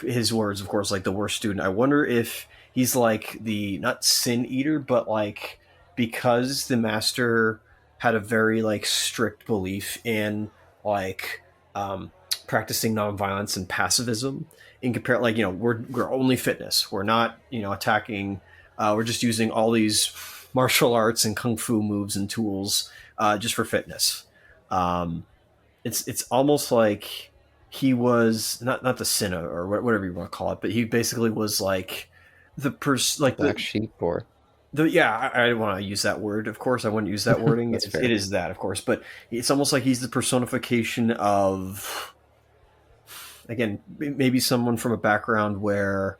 his words, of course, like the worst student. I wonder if he's like the not sin eater, but like because the master had a very like strict belief in like um, practicing nonviolence and pacifism. In compare, like we're only fitness. We're not attacking. We're just using all these martial arts and kung fu moves and tools just for fitness. Um, it's almost like he was not the sinner or whatever you want to call it, but he basically was like like Black sheep, or the yeah. I don't want to use that word. Of course, I wouldn't use that wording. that's It fair. is that, of course, but it's almost like he's the personification of again maybe someone from a background where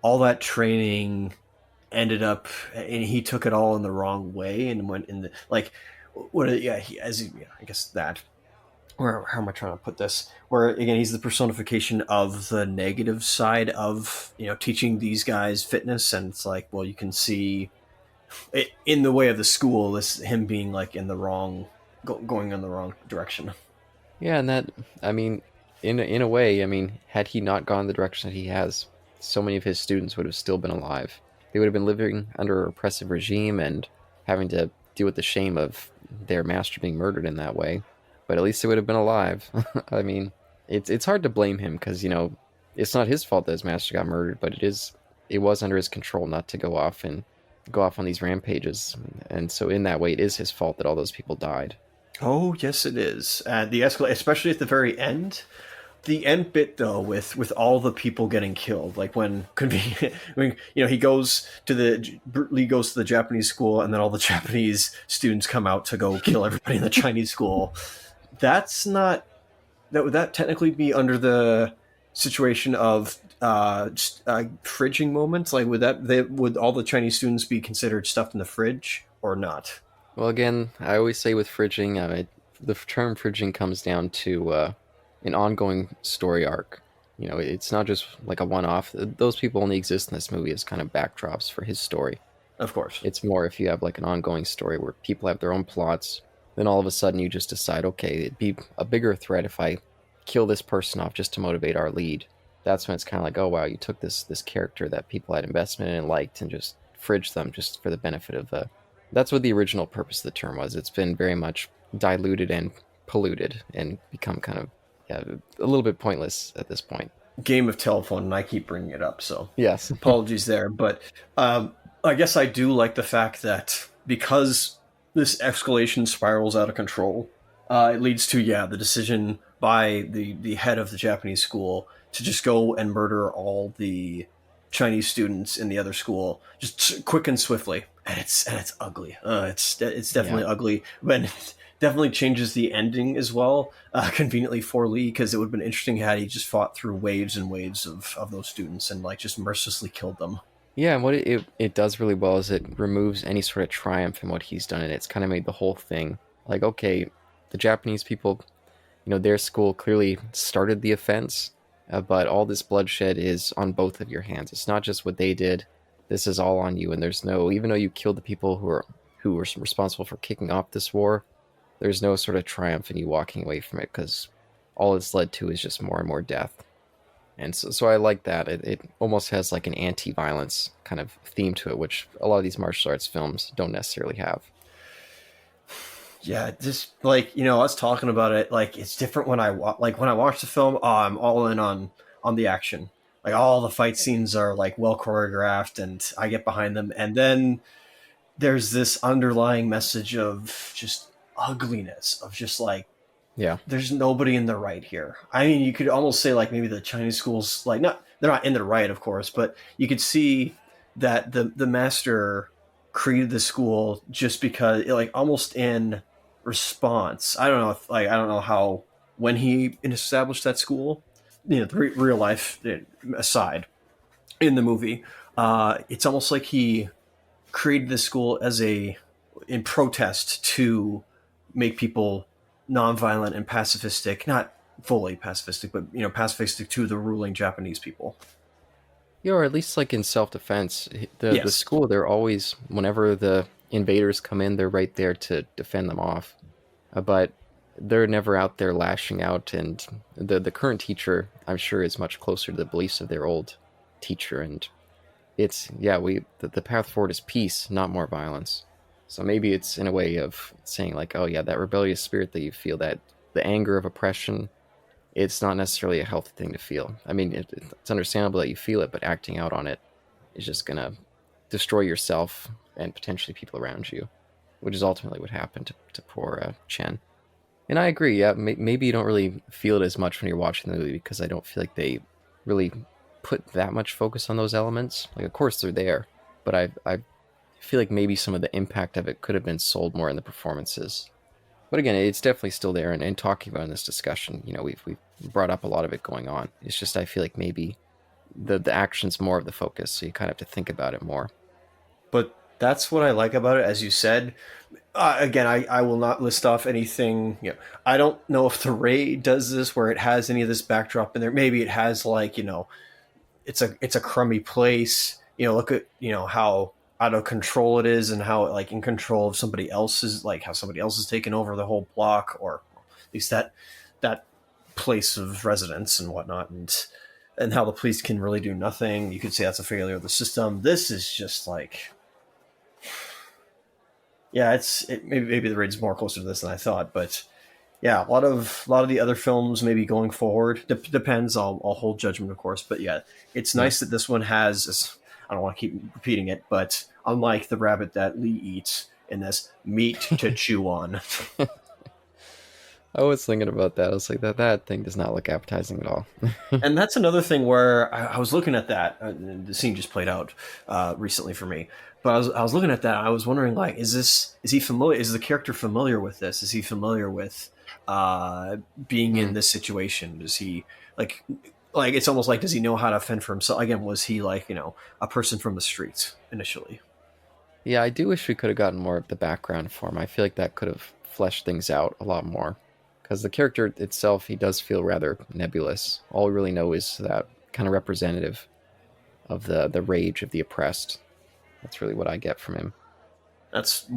all that training ended up and he took it all in the wrong way and went in the like what yeah he, as yeah, I guess that where how am I trying to put this? Where again, he's the personification of the negative side of teaching these guys fitness, and it's like, well, you can see it in the way of the school, this him being like in the wrong, going in the wrong direction. Yeah, and that, I mean, in a way, I mean, had he not gone the direction that he has, so many of his students would have still been alive. They would have been living under a repressive regime and having to deal with the shame of their master being murdered in that way. But at least they would have been alive. I mean, it's hard to blame him because it's not his fault that his master got murdered, but it was under his control not to go off on these rampages, and so in that way, it is his fault that all those people died. Oh yes, it is. And the escalate, especially at the very end. The end bit though, with all the people getting killed, like when convenient, when he goes to Lee goes to the Japanese school, and then all the Japanese students come out to go kill everybody in the Chinese school. That's not that would that technically be under the situation of fridging moments? Like would all the Chinese students be considered stuffed in the fridge or not? Well, again, I always say with fridging, the term fridging comes down to an ongoing story arc. It's not just like a one-off. Those people only exist in this movie as kind of backdrops for his story. Of course. It's more if you have like an ongoing story where people have their own plots, then all of a sudden you just decide, okay, it'd be a bigger threat if I kill this person off just to motivate our lead. That's when it's kind of like, oh wow, you took this character that people had investment in and liked and just fridged them just for the benefit of the. That's what the original purpose of the term was. It's been very much diluted and polluted and become kind of yeah, a little bit pointless at this point. Game of telephone, and I keep bringing it up, so Yes. apologies there. But I guess I do like the fact that because this escalation spirals out of control, it leads to the decision by the head of the Japanese school to just go and murder all the Chinese students in the other school, just quick and swiftly, and it's ugly. It's Yeah. definitely ugly, but it definitely changes the ending as well. Conveniently for Lee, because it would have been interesting had he just fought through waves and waves of those students and like just mercilessly killed them. Yeah, and what it does really well is it removes any sort of triumph in what he's done, and it's kind of made the whole thing like, okay, the Japanese people, their school clearly started the offense, but all this bloodshed is on both of your hands. It's not just what they did. This is all on you, and there's no, even though you killed the people who were responsible for kicking off this war, there's no sort of triumph in you walking away from it because all it's led to is just more and more death. And so I like that. It almost has like an anti-violence kind of theme to it, which a lot of these martial arts films don't necessarily have. Yeah, just like us talking about it, like it's different when like when I watch the film. Oh, I'm all in on the action. Like all the fight scenes are like well choreographed, and I get behind them. And then there's this underlying message of just ugliness, of just like Yeah. there's nobody in the right here. I mean, you could almost say like maybe the Chinese schools, like not they're not in the right, of course, but you could see that the master created the school just because, like, almost in response. I don't know if like I don't know how when he established that school, the real life aside in the movie, it's almost like he created this school as a in protest to make people nonviolent and pacifistic, not fully pacifistic, but pacifistic to the ruling Japanese people. Yeah, or at least like in self-defense, the Yes. school, they're always, whenever the invaders come in, they're right there to defend them off. But they're never out there lashing out. And the current teacher, I'm sure, is much closer to the beliefs of their old teacher. And it's, yeah, the path forward is peace, not more violence. So maybe it's in a way of saying like, oh yeah, that rebellious spirit that you feel, that the anger of oppression, it's not necessarily a healthy thing to feel. I mean, it's understandable that you feel it, but acting out on it is just gonna destroy yourself and potentially people around you, which is ultimately what happened to poor Chen. And I agree. Yeah, maybe you don't really feel it as much when you're watching the movie because I don't feel like they really put that much focus on those elements. Like, of course they're there, but I feel like maybe some of the impact of it could have been sold more in the performances. But again, it's definitely still there. And talking about in this discussion, we've brought up a lot of it going on. It's just I feel like maybe the action's more of the focus, so you kind of have to think about it more. But that's what I like about it, as you said. Again, I will not list off anything. I don't know if the raid does this where it has any of this backdrop in there. Maybe it has like it's a crummy place. Look at how out of control it is and how like in control of somebody else's, like how somebody else is taking over the whole block, or at least that place of residence and whatnot, and how the police can really do nothing. You could say that's a failure of the system. This is just like, yeah, maybe the raid's more closer to this than I thought, but yeah, a lot of the other films maybe going forward depends. I'll hold judgment, of course, but yeah, it's Yeah. nice that this one has. I don't want to keep repeating it, but unlike the rabbit that Lee eats in this, meat to chew on. I was thinking about that. I was like, that thing does not look appetizing at all. And that's another thing where I was looking at that. And the scene just played out recently for me, but I was looking at that. And I was wondering, like, is he familiar? Is the character familiar with this? Is he familiar with being in Hmm. this situation? Does he like like it's almost like, does he know how to fend for himself? Again, was he like a person from the streets initially? Yeah, I do wish we could have gotten more of the background for him. I feel like that could have fleshed things out a lot more. Because the character itself, he does feel rather nebulous. All we really know is that kind of representative of the rage of the oppressed. That's really what I get from him. That's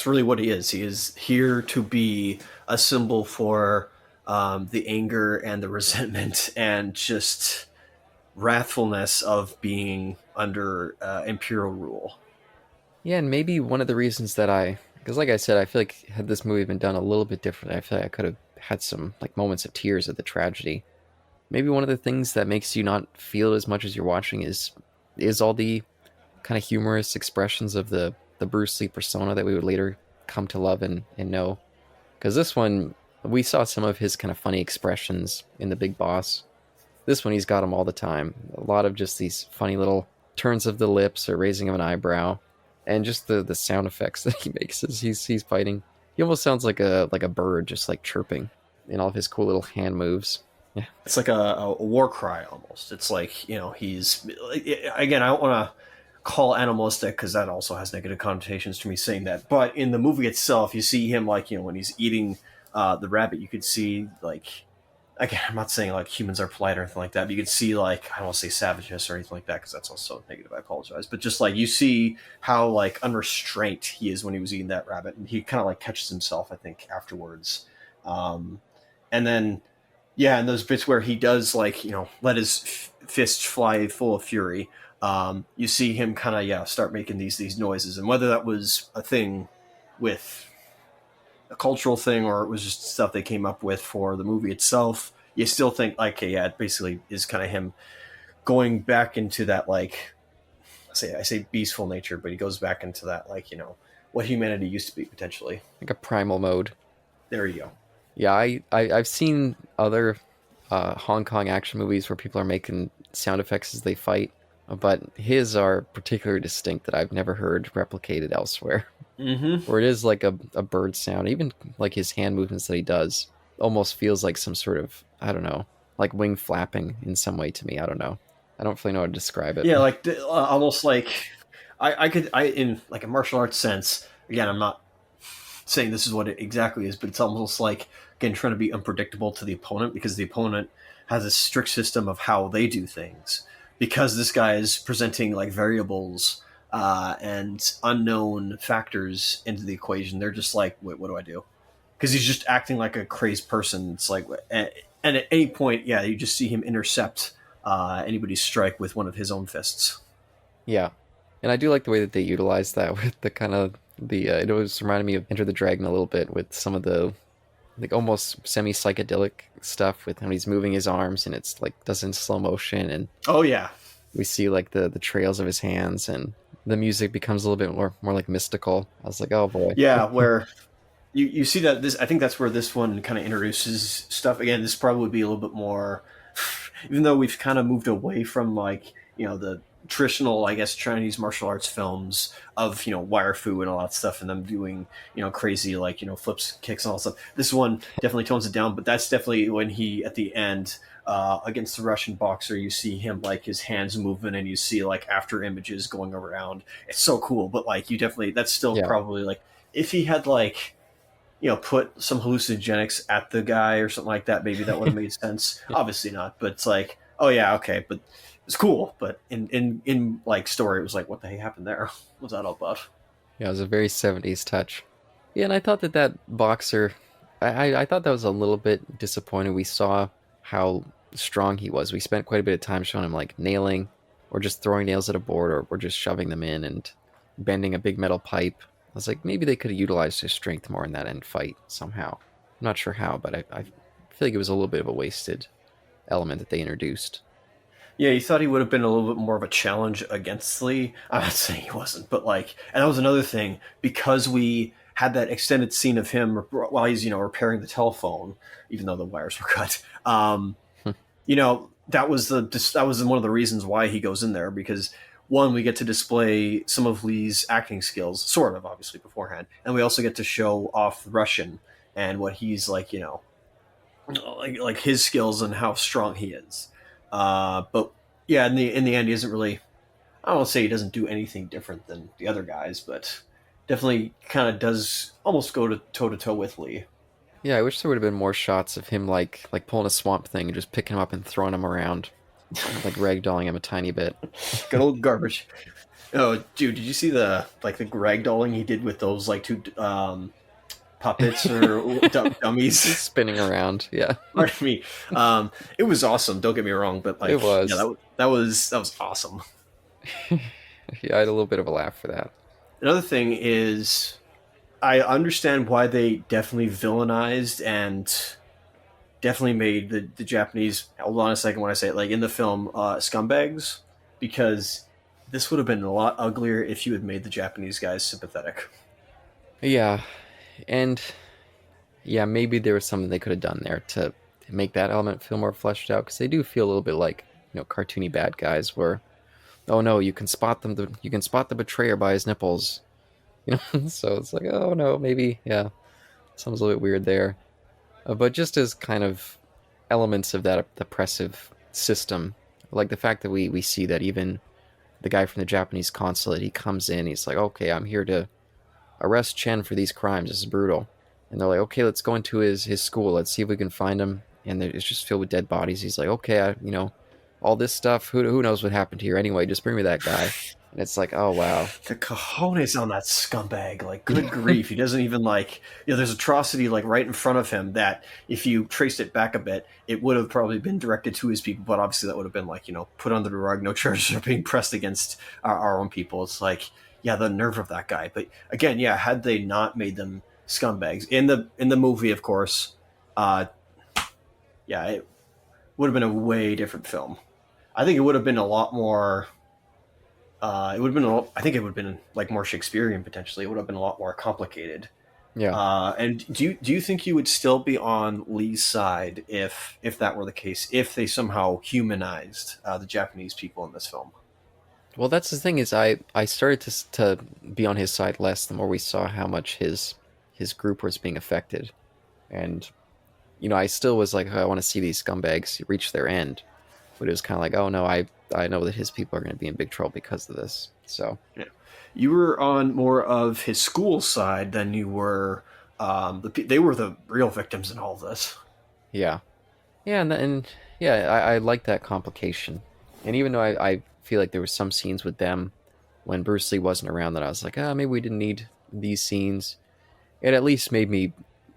really what he is. He is here to be a symbol for the anger and the resentment and just wrathfulness of being under imperial rule. Yeah, and maybe one of the reasons that because like I said, I feel like had this movie been done a little bit differently, I feel like I could have had some like moments of tears at the tragedy. Maybe one of the things that makes you not feel as much as you're watching is all the kind of humorous expressions of the Bruce Lee persona that we would later come to love and know. Because this one, we saw some of his kind of funny expressions in The Big Boss. This one, he's got them all the time. A lot of just these funny little turns of the lips or raising of an eyebrow, and just the sound effects that he makes as he's fighting. He almost sounds like a bird, just like chirping, in all of his cool little hand moves. Yeah, It's like a war cry almost. It's like he's, again, I don't want to call animalistic because that also has negative connotations to me saying that. But in the movie itself, you see him like when he's eating the rabbit, you could see like, again, I'm not saying like humans are polite or anything like that, but you could see like, I don't want to say savageness or anything like that because that's also negative. I apologize, but just like you see how like unrestrained he is when he was eating that rabbit, and he kind of like catches himself, I think, afterwards. Um, and then yeah, and those bits where he does like let his fist fly full of fury. You see him kind of start making these noises, and whether that was a thing with a cultural thing or it was just stuff they came up with for the movie itself, you still think like, okay, yeah, it basically is kind of him going back into that like I say beastful nature, but he goes back into that like what humanity used to be potentially. like a primal mode. There you go. Yeah, I've seen other Hong Kong action movies where people are making sound effects as they fight, but his are particularly distinct that I've never heard replicated elsewhere. Mm-hmm. Where it is like a bird sound, even like his hand movements that he does almost feels like some sort of, I don't know, like wing flapping in some way to me. I don't know. I don't really know how to describe it. Yeah, like almost like I could in like a martial arts sense. Again, I'm not saying this is what it exactly is, but it's almost like, again, trying to be unpredictable to the opponent, because the opponent has a strict system of how they do things. Because this guy is presenting like variables and unknown factors into the equation, they're just like, wait, what do I do? Because he's just acting like a crazed person. It's like, and at any point, yeah, you just see him intercept anybody's strike with one of his own fists. Yeah, and I do like the way that they utilize that with the kind of the. It always reminded me of Enter the Dragon a little bit with some of the like almost semi psychedelic stuff with when he's moving his arms and it's like does in slow motion and Oh yeah, we see like the trails of his hands and the music becomes a little bit more like mystical. I was like, oh boy. yeah. Where you see that this, I think that's where this one kind of introduces stuff. Again, this probably would be a little bit more, even though we've kind of moved away from like the traditional, I guess, Chinese martial arts films of wire fu and all that stuff, and them doing crazy like flips, kicks, and all that stuff. This one definitely tones it down, but that's definitely when he at the end. Against the Russian boxer, you see him like his hands moving, and you see like after images going around. It's so cool, but like you definitely that's still Yeah. probably like if he had like put some hallucinogenics at the guy or something like that, maybe that would have made sense. Obviously not, but it's like, oh yeah, okay, but it's cool. But in like story, it was like, what the heck happened there? What was that all about? Yeah, it was a very 70s touch. Yeah, and I thought that that boxer, I thought that was a little bit disappointing. We saw how strong he was. We spent quite a bit of time showing him like nailing or just throwing nails at a board or just shoving them in and bending a big metal pipe. I was like, maybe they could have utilized his strength more in that end fight somehow. I'm not sure how, but I feel like it was a little bit of a wasted element that they introduced. Yeah, you thought he would have been a little bit more of a challenge against Lee. I'm not saying he wasn't, but like, and that was another thing because we had that extended scene of him while he's repairing the telephone, even though the wires were cut. That was one of the reasons why he goes in there, because one, we get to display some of Lee's acting skills, sort of obviously beforehand, and we also get to show off Russian and what he's like, like his skills and how strong he is. But yeah, in the end, he isn't really. I don't say he doesn't do anything different than the other guys, but definitely kind of does almost go to toe with Lee. Yeah, I wish there would have been more shots of him like pulling a swamp thing and just picking him up and throwing him around, like ragdolling him a tiny bit. Good old garbage. Oh, dude, did you see the ragdolling he did with those like two puppets or dummies? Spinning around, yeah. Pardon me. It was awesome. Don't get me wrong, but like, It yeah, was. that was awesome. Yeah, I had a little bit of a laugh for that. Another thing is, I understand why they definitely villainized and definitely made the Japanese. Hold on a second when I say it, like in the film, scumbags, because this would have been a lot uglier if you had made the Japanese guys sympathetic. Yeah, and yeah, maybe there was something they could have done there to make that element feel more fleshed out because they do feel a little bit like cartoony bad guys where oh no you can spot them you can spot the betrayer by his nipples, so it's like oh no maybe yeah something's a little bit weird there. But just as kind of elements of that oppressive system, like the fact that we see that even the guy from the Japanese consulate, he comes in, he's like, okay, I'm here to arrest Chen for these crimes. This is brutal. And they're like, okay, let's go into his school. Let's see if we can find him. And it's just filled with dead bodies. He's like, okay, all this stuff. Who knows what happened here? Anyway, just bring me that guy. And it's like, oh wow, The cojones on that scumbag! Like, good grief, he doesn't even like. There's atrocity like right in front of him that if you traced it back a bit, it would have probably been directed to his people, but obviously that would have been like put under the rug. No charges are being pressed against our own people. It's like, yeah, the nerve of that guy. But again, yeah, had they not made them scumbags in the movie, of course, uh, yeah, it would have been a way different film. I think it would have been a lot more. It would have been. I think it would have been like more Shakespearean potentially. It would have been a lot more complicated. yeah. And do you think you would still be on Lee's side if that were the case? If they somehow humanized the Japanese people in this film? Well, that's the thing is I started to be on his side less the more we saw how much his group was being affected, and I still was like, oh, I want to see these scumbags reach their end, but it was kind of like, oh no, I know that his people are going to be in big trouble because of this. So Yeah. You were on more of his school side than you were They were the real victims in all of this. Yeah, yeah, and yeah, I like that complication. And even though I feel like there were some scenes with them when Bruce Lee wasn't around that I was like, ah, maybe we didn't need these scenes. It at least made me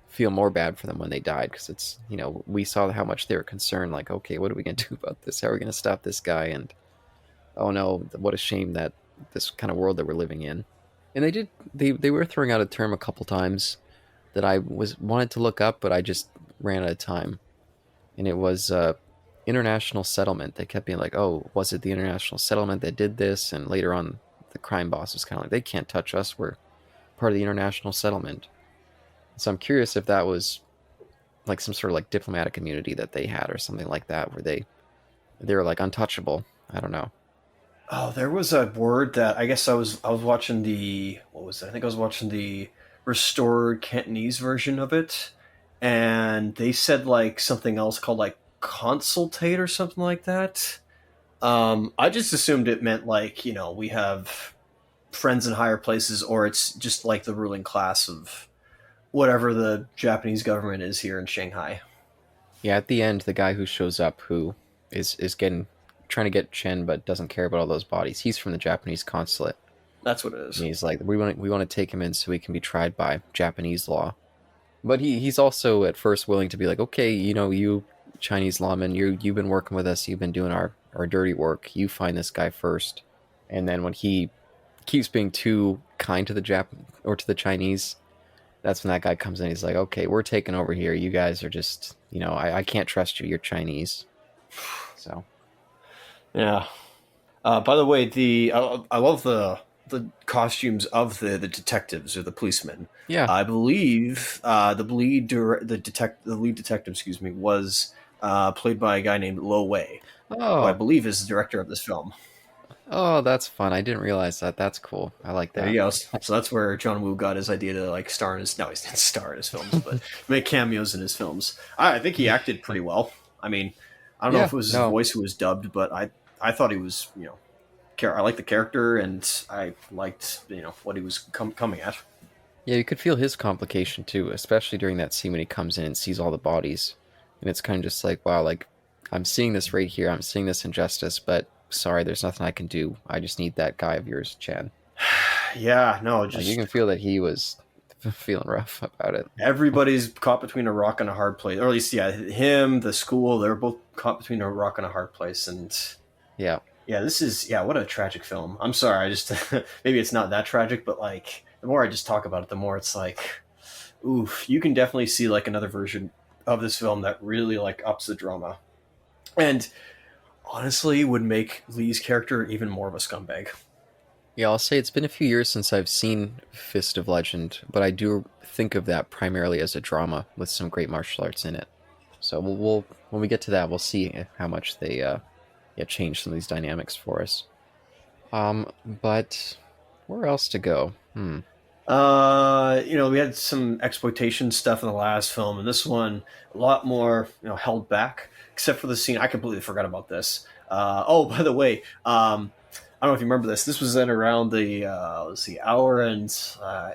feel more bad for them when they died because it's we saw how much they were concerned. Like, okay, what are we gonna do about this? How are we gonna stop this guy? And oh no, what a shame that this kind of world that we're living in. And they were throwing out a term a couple times that I was wanted to look up, but I just ran out of time. And it was international settlement. They kept being like, "Oh, was it the international settlement that did this?" And later on, the crime boss was kind of like, "They can't touch us. We're part of the international settlement." So I'm curious if that was like some sort of like diplomatic immunity that they had or something like that, where they were like untouchable. I don't know. Oh, there was a word that I guess I was watching the what was it? I think I was watching the restored Cantonese version of it, and they said like something else called like consultate or something like that. I just assumed it meant like we have friends in higher places, or it's just like the ruling class of whatever the Japanese government is here in Shanghai. Yeah, at the end, the guy who shows up, who is getting trying to get Chen, but doesn't care about all those bodies. He's from the Japanese consulate, That's what it and is. he's like, we want to take him in so he can be tried by Japanese law. But he's also at first willing to be like, okay, you Chinese lawman, you've been working with us, you've been doing our dirty work. You find this guy first, and then when he keeps being too kind to the Chinese, that's when that guy comes in. He's like, okay, we're taking over here. You guys are just, I can't trust you. You're Chinese. So Yeah. By the way, I love the costumes of the detectives or the policemen. yeah. I believe the lead detective, excuse me, was played by a guy named Lo Wei, who I Oh, believe is the director of this film. oh, that's fun. I didn't realize that. That's cool. I like There that. you go. So that's where John Woo got his idea to like star in his. No, he didn't star in his films, but make cameos in his films. I think he acted pretty well. I mean, I don't know Yeah. if it was his No. voice who was dubbed, but I thought he was I liked the character, and I liked what he was coming at. Yeah, you could feel his complication too, especially during that scene when he comes in and sees all the bodies, and it's kind of just like, wow, like I'm seeing this right here. I'm seeing this injustice, but sorry, there's nothing I can do. I just need that guy of yours, Chan. Yeah, no, Like you just can feel that he was feeling rough about it. everybody's caught between a rock and a hard place, or at least yeah, him, the school, they're both caught between a rock and a hard place, and Yeah. yeah, this is what a tragic film. I'm sorry, I just maybe it's not that tragic, but like the more I just talk about it, the more it's like, oof, you can definitely see like another version of this film that really like ups the drama, and honestly would make Lee's character even more of a scumbag. Yeah, I'll say it's been a few years since I've seen Fist of Legend, but I do think of that primarily as a drama with some great martial arts in it. So we'll when we get to that, we'll see how much they yeah, change some of these dynamics for us. But where else to go? Hmm. We had some exploitation stuff in the last film, and this one a lot more, held back, except for the scene. I completely forgot about this. Oh, by the way, I don't know if you remember this. This was at around the let's see, hour and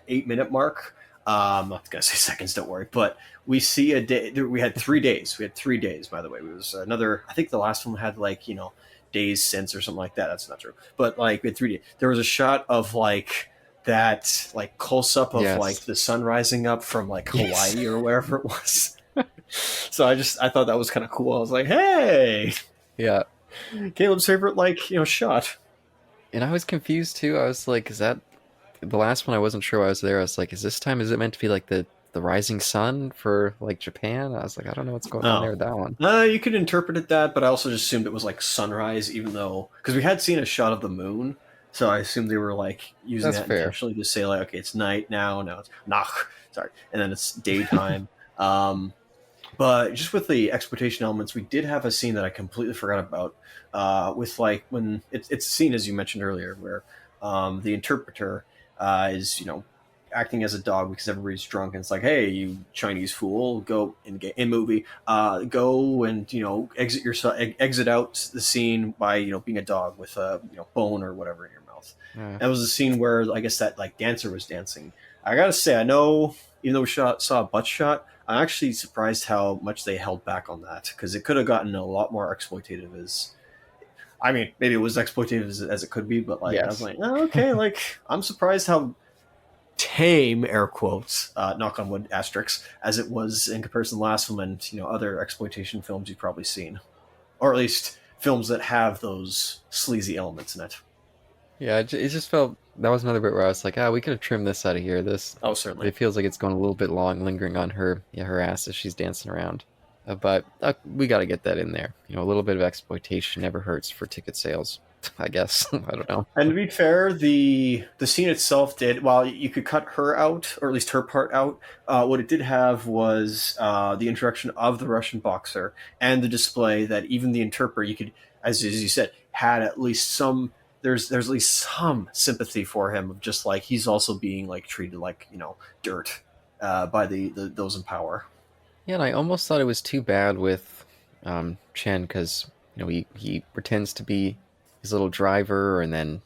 8 minute mark. I'm not gonna say seconds, don't worry. But we see a day. We had 3 days. We had 3 days. By the way, it was another. I think the last one had like days since or something like that. That's not true. But like we had 3 days. There was a shot of like that like close up of like Yes. the sun rising up from like Yes. Hawaii or wherever it was. So I thought that was kind of cool. I was like, hey, Yeah. Caleb's favorite like shot. And I was confused too. I was like, is that the last one? I wasn't sure why I was there. I was like, is this time is it meant to be like the rising sun for like Japan? I was like, I don't know what's going on there Oh. with that one. You could interpret it that, but I also just assumed it was like sunrise, even though because we had seen a shot of the moon, so I assumed they were like using That's that fair. intentionally to say like, okay, it's night now, now it's nach, sorry, and then it's daytime. But just with the exploitation elements, we did have a scene that I completely forgot about. With like when it's a scene as you mentioned earlier, where the interpreter is acting as a dog because everybody's drunk, and it's like, hey, you Chinese fool, go in movie, go and exit out the scene by being a dog with a bone or whatever in your mouth. Yeah. That was a scene where I guess that like dancer was dancing. I gotta say, I know even though we saw a butt shot, I'm actually surprised how much they held back on that because it could have gotten a lot more exploitative. As I mean, maybe it was exploitative as it could be, but like I was Yes. like, oh, okay, like I'm surprised how tame air quotes knock on wood asterisks as it was in comparison to the last film and other exploitation films you've probably seen, or at least films that have those sleazy elements in it. Yeah, it just felt that was another bit where I was like, ah, we could have trimmed this out of here. This Oh, certainly. it feels like it's going a little bit long, lingering on her, yeah, her ass as she's dancing around. But we got to get that in there. A little bit of exploitation never hurts for ticket sales, I guess. I don't know. And to be fair, the scene itself did, while you could cut her out, or at least her part out, what it did have was the introduction of the Russian boxer and the display that even the interpreter, you could, as you said, had at least some. There's at least some sympathy for him of just like he's also being like treated like dirt by the those in power. Yeah, and I almost thought it was too bad with Chen because he pretends to be his little driver and then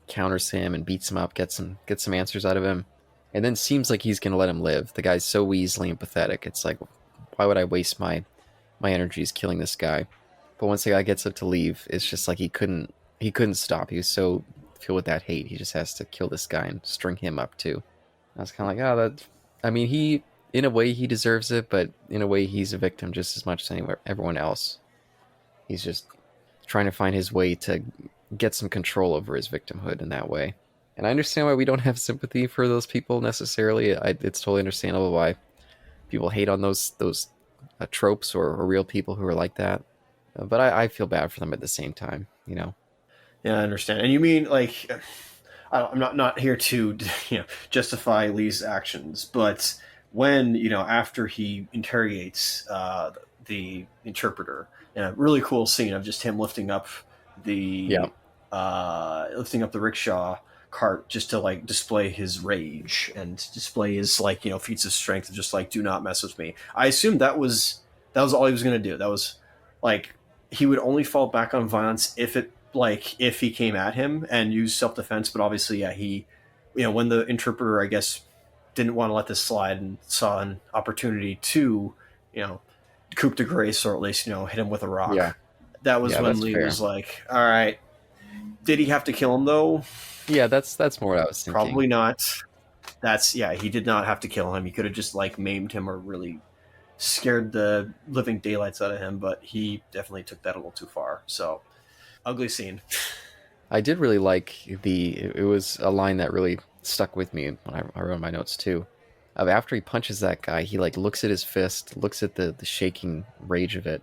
counters him and beats him up, gets some answers out of him, and then seems like he's gonna let him live. The guy's so weaselly and pathetic. It's like, why would I waste my energies killing this guy? But once the guy gets up to leave, it's just like he couldn't stop. He was so filled with that hate. He just has to kill this guy and string him up too. I was kind of like, oh, that. I mean, he in a way he deserves it, but in a way he's a victim just as much as everyone else. He's just trying to find his way to get some control over his victimhood in that way. And I understand why we don't have sympathy for those people necessarily. It's totally understandable why people hate on those tropes or real people who are like that. But I feel bad for them at the same time. Yeah, I understand. And you mean like I'm not here to justify Lee's actions, but when after he interrogates the interpreter, in a really cool scene of just him Yeah. the lifting up the rickshaw cart just to like display his rage and display his like feats of strength of just like do not mess with me. I assumed that was all he was going to do. That was like he would only fall back on violence if he came at him and used self defense. But obviously, yeah, he, when the interpreter, I guess, didn't want to let this slide and saw an opportunity to, you know, coup de grace or at least hit him with a Yeah. rock. That was Yeah, when that's Lee fair. was like, "All right, did he have to kill him though? Yeah, that's more what I was thinking. Probably not. That's yeah, he did not have to kill him. He could have just like maimed him or really scared the living daylights out of him, but he definitely took that a little too far. So ugly scene. I did really like it was a line that really stuck with me when I wrote my notes too. After he punches that guy, he like looks at his fist, looks at the shaking rage of it,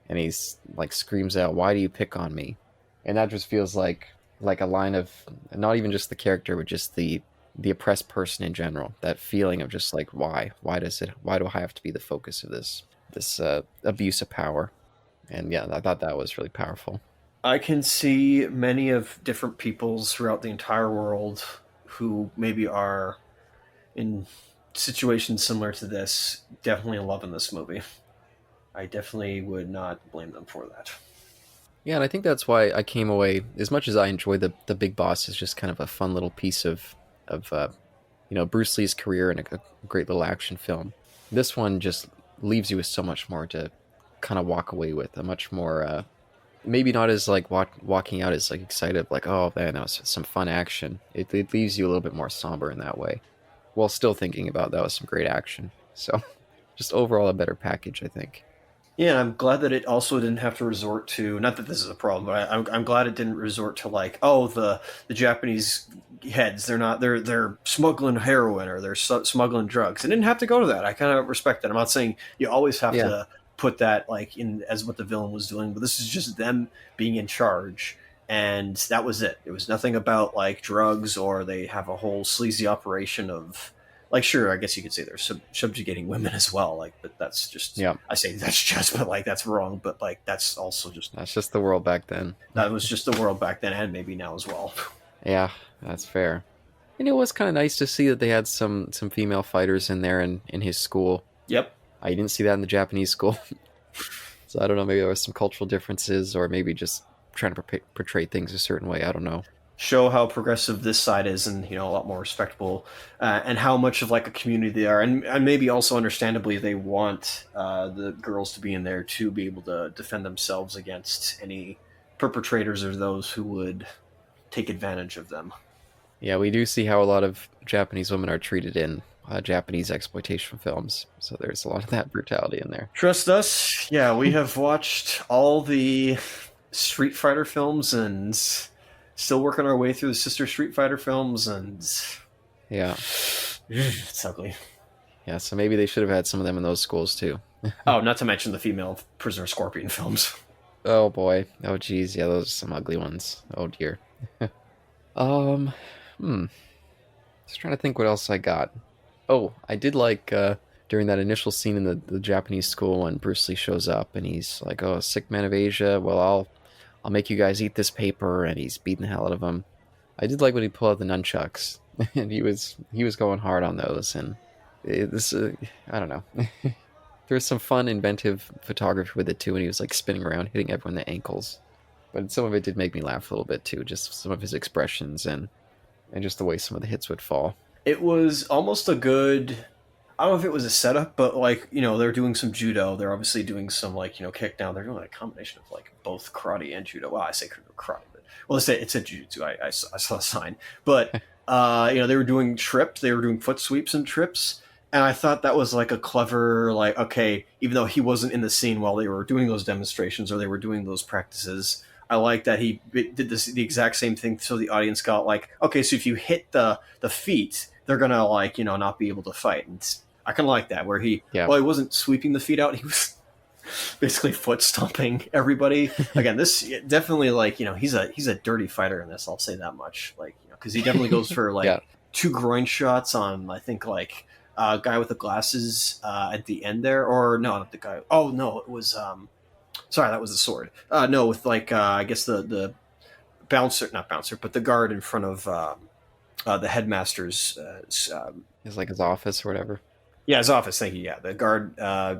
and he's like screams out, "Why do you pick on me?" And that just feels like a line of not even just the character, but just the oppressed person in general. That feeling of just like why do I have to be the focus of this abuse of power? And yeah, I thought that was really powerful. I can see many of different peoples throughout the entire world who maybe are in situations similar to this definitely loving this movie. I definitely would not blame them for that. Yeah, and I think that's why I came away as much as I enjoy the Big Boss as just kind of a fun little piece of Bruce Lee's career and a great little action film. This one just leaves you with so much more to kind of walk away with, a much more maybe not as like walking out as like excited like, oh man, that was some fun action. It leaves you a little bit more somber in that way, while still thinking about that was some great action. So just overall a better package, I think. Yeah, I'm glad that it also didn't have to resort to. Not that this is a problem, but I'm glad it didn't resort to like, oh, the Japanese heads. They're smuggling heroin or they're smuggling drugs. It didn't have to go to that. I kind of respect that. I'm not saying you always have Yeah. to put that like in as what the villain was doing, but this is just them being in charge, and that was it. It was nothing about like drugs or they have a whole sleazy operation of like sure, I guess you could say they're subjugating women as well. Like, but that's just Yeah. I say that's just, but like that's wrong. But like that's also just That's just the world back then. that was just the world back then, and maybe now as well. Yeah, that's fair. And it was kind of nice to see that they had some female fighters in there in his school. Yep. I didn't see that in the Japanese school. So I don't know, maybe there was some cultural differences or maybe just trying to portray things a certain way. I don't know. show how progressive this side is, and a lot more respectable, and how much of like a community they are, and maybe also understandably they want the girls to be in there to be able to defend themselves against any perpetrators or those who would take advantage of them. Yeah, we do see how a lot of Japanese women are treated in Japanese exploitation films. So there's a lot of that brutality in there. Trust us, yeah, we have watched all the Street Fighter films and still working our way through the sister Street Fighter films, and Yeah. it's ugly. Yeah, so maybe they should have had some of them in those schools too. Oh, not to mention the female Prisoner Scorpion films. Oh boy. Oh geez, yeah, those are some ugly ones. Oh dear. um, hmm. Just trying to think what else I got. Oh, I did like during that initial scene in the Japanese school when Bruce Lee shows up and he's like, "Oh, sick man of Asia. Well, I'll make you guys eat this paper," and he's beating the hell out of them. I did like when he pulled out the nunchucks, and he was going hard on those, and this I don't know. There was some fun, inventive photography with it too, and he was like spinning around, hitting everyone in the ankles. But some of it did make me laugh a little bit too, just some of his expressions and just the way some of the hits would fall. It was almost a good. I don't know if it was a setup, but like they're doing some judo. They're obviously doing some like kick down. They're doing a combination of like both karate and judo. Well, I say karate, but well, it's a jujutsu. I saw a sign, but they were doing trips. They were doing foot sweeps and trips, and I thought that was like a clever like okay, even though he wasn't in the scene while they were doing those demonstrations or they were doing those practices. I like that he did the exact same thing, so the audience got like, okay, so if you hit the feet, they're gonna like not be able to fight. And I kind of like that where he Yeah, well he wasn't sweeping the feet out, he was basically foot stomping everybody. Again, this definitely like he's a dirty fighter in this. I'll say that much. Like because he definitely goes for like yeah, two groin shots on I think like a guy with the glasses at the end there, or no, not the guy. Oh no, it was sorry, that was the sword. No, with like I guess the bouncer, not bouncer, but the guard in front of the headmaster's. it's like his office or whatever. Yeah, his office. Thank you. Yeah, the guard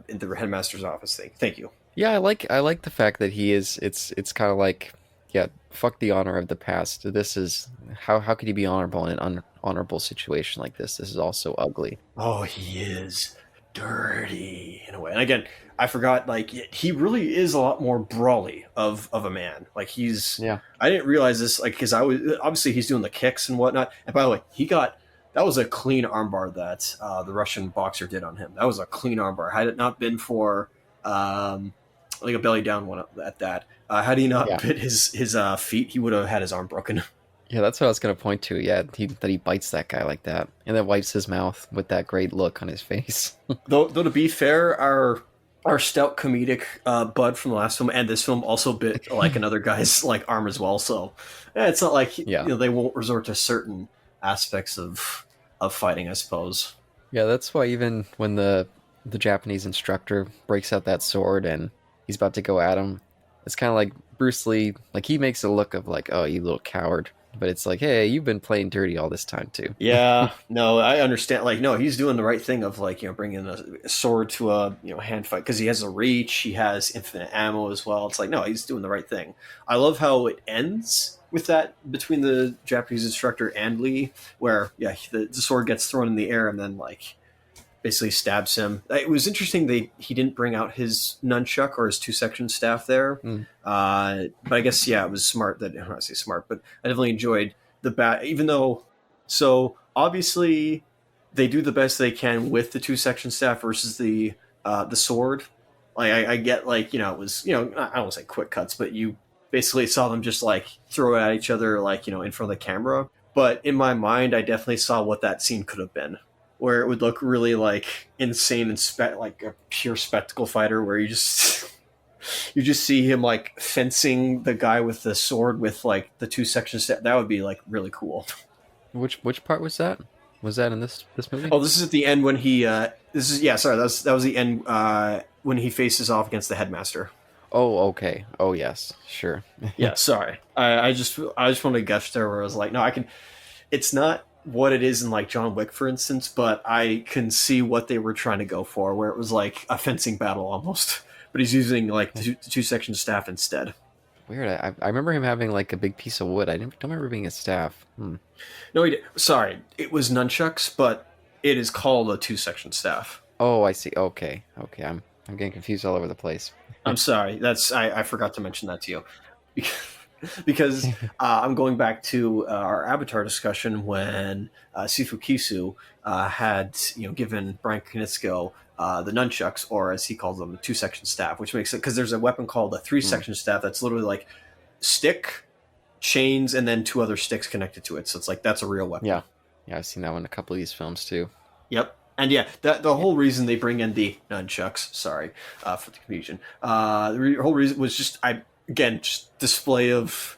in the headmaster's office thing. Thank you. Yeah, I like the fact that he is. It's kind of like, yeah, fuck the honor of the past. This is how could he be honorable in an unhonorable situation like this? This is also ugly. Oh, he is dirty in a way. And again, I forgot. Like he really is a lot more brawly of a man. Like he's. Yeah, I didn't realize this. Like because I was obviously he's doing the kicks and whatnot. And by the way, he got. That was a clean armbar that the Russian boxer did on him. That was a clean armbar. Had it not been for like a belly down one at that, had he not yeah, bit his feet, he would have had his arm broken. yeah. That's what I was gonna point to. Yeah, that he bites that guy like that, and then wipes his mouth with that great look on his face. Though to be fair, our stout comedic bud from the last film and this film also bit like another guy's like arm as well. So it's not like Yeah, they won't resort to certain aspects of fighting, I suppose. yeah. That's why even when the Japanese instructor breaks out that sword and he's about to go at him, it's kind of like Bruce Lee. Like he makes a look of like, "Oh, you little coward," but it's like, "Hey, you've been playing dirty all this time too." Yeah, no, I understand. Like, no, he's doing the right thing of like bringing a sword to a hand fight because he has a reach, he has infinite ammo as well. It's like no, he's doing the right thing. I love how it ends with that between the Japanese instructor and Lee, where yeah, the sword gets thrown in the air and then like basically stabs him. It was interesting he didn't bring out his nunchuck or his two section staff there, Mm. but I guess yeah, it was smart that I don't want to say smart, but I definitely enjoyed the bat. Even though, so obviously they do the best they can with the two section staff versus the sword. Like I get like it was I don't want to say quick cuts, but you basically saw them just like throw it at each other like in front of the camera. But in my mind, I definitely saw what that scene could have been where it would look really like insane and like a pure spectacle fighter where you just you just see him like fencing the guy with the sword with like the two sections that would be like really cool. Which part was that? Was that in this movie? Oh, this is at the end when he this is yeah sorry that was the end when he faces off against the headmaster. Oh, okay. Oh, yes, sure. Yeah, sorry, I just wanted to gush there where I was like no I can it's not what it is in like John Wick, for instance, but I can see what they were trying to go for, where it was like a fencing battle almost, but he's using like the two section staff instead. Weird. I remember him having like a big piece of wood. Don't remember being a staff. Hmm. No, he did. Sorry, it was nunchucks, but it is called a two-section staff. Oh, I see. Okay, okay. I'm getting confused all over the place. I'm sorry. I forgot to mention that to you. Because I'm going back to our Avatar discussion when Sifu Kisu had given Brian Konietzko the nunchucks, or as he calls them, the two-section staff, which makes it because there's a weapon called a Hmm. three-section staff that's literally like stick, chains, and then two other sticks connected to it. So it's like that's a real weapon. Yeah, yeah. I've seen that one in a couple of these films too. Yep. And yeah, that the Yeah. whole reason they bring in the nunchucks, sorry for the confusion. Whole reason was just just display of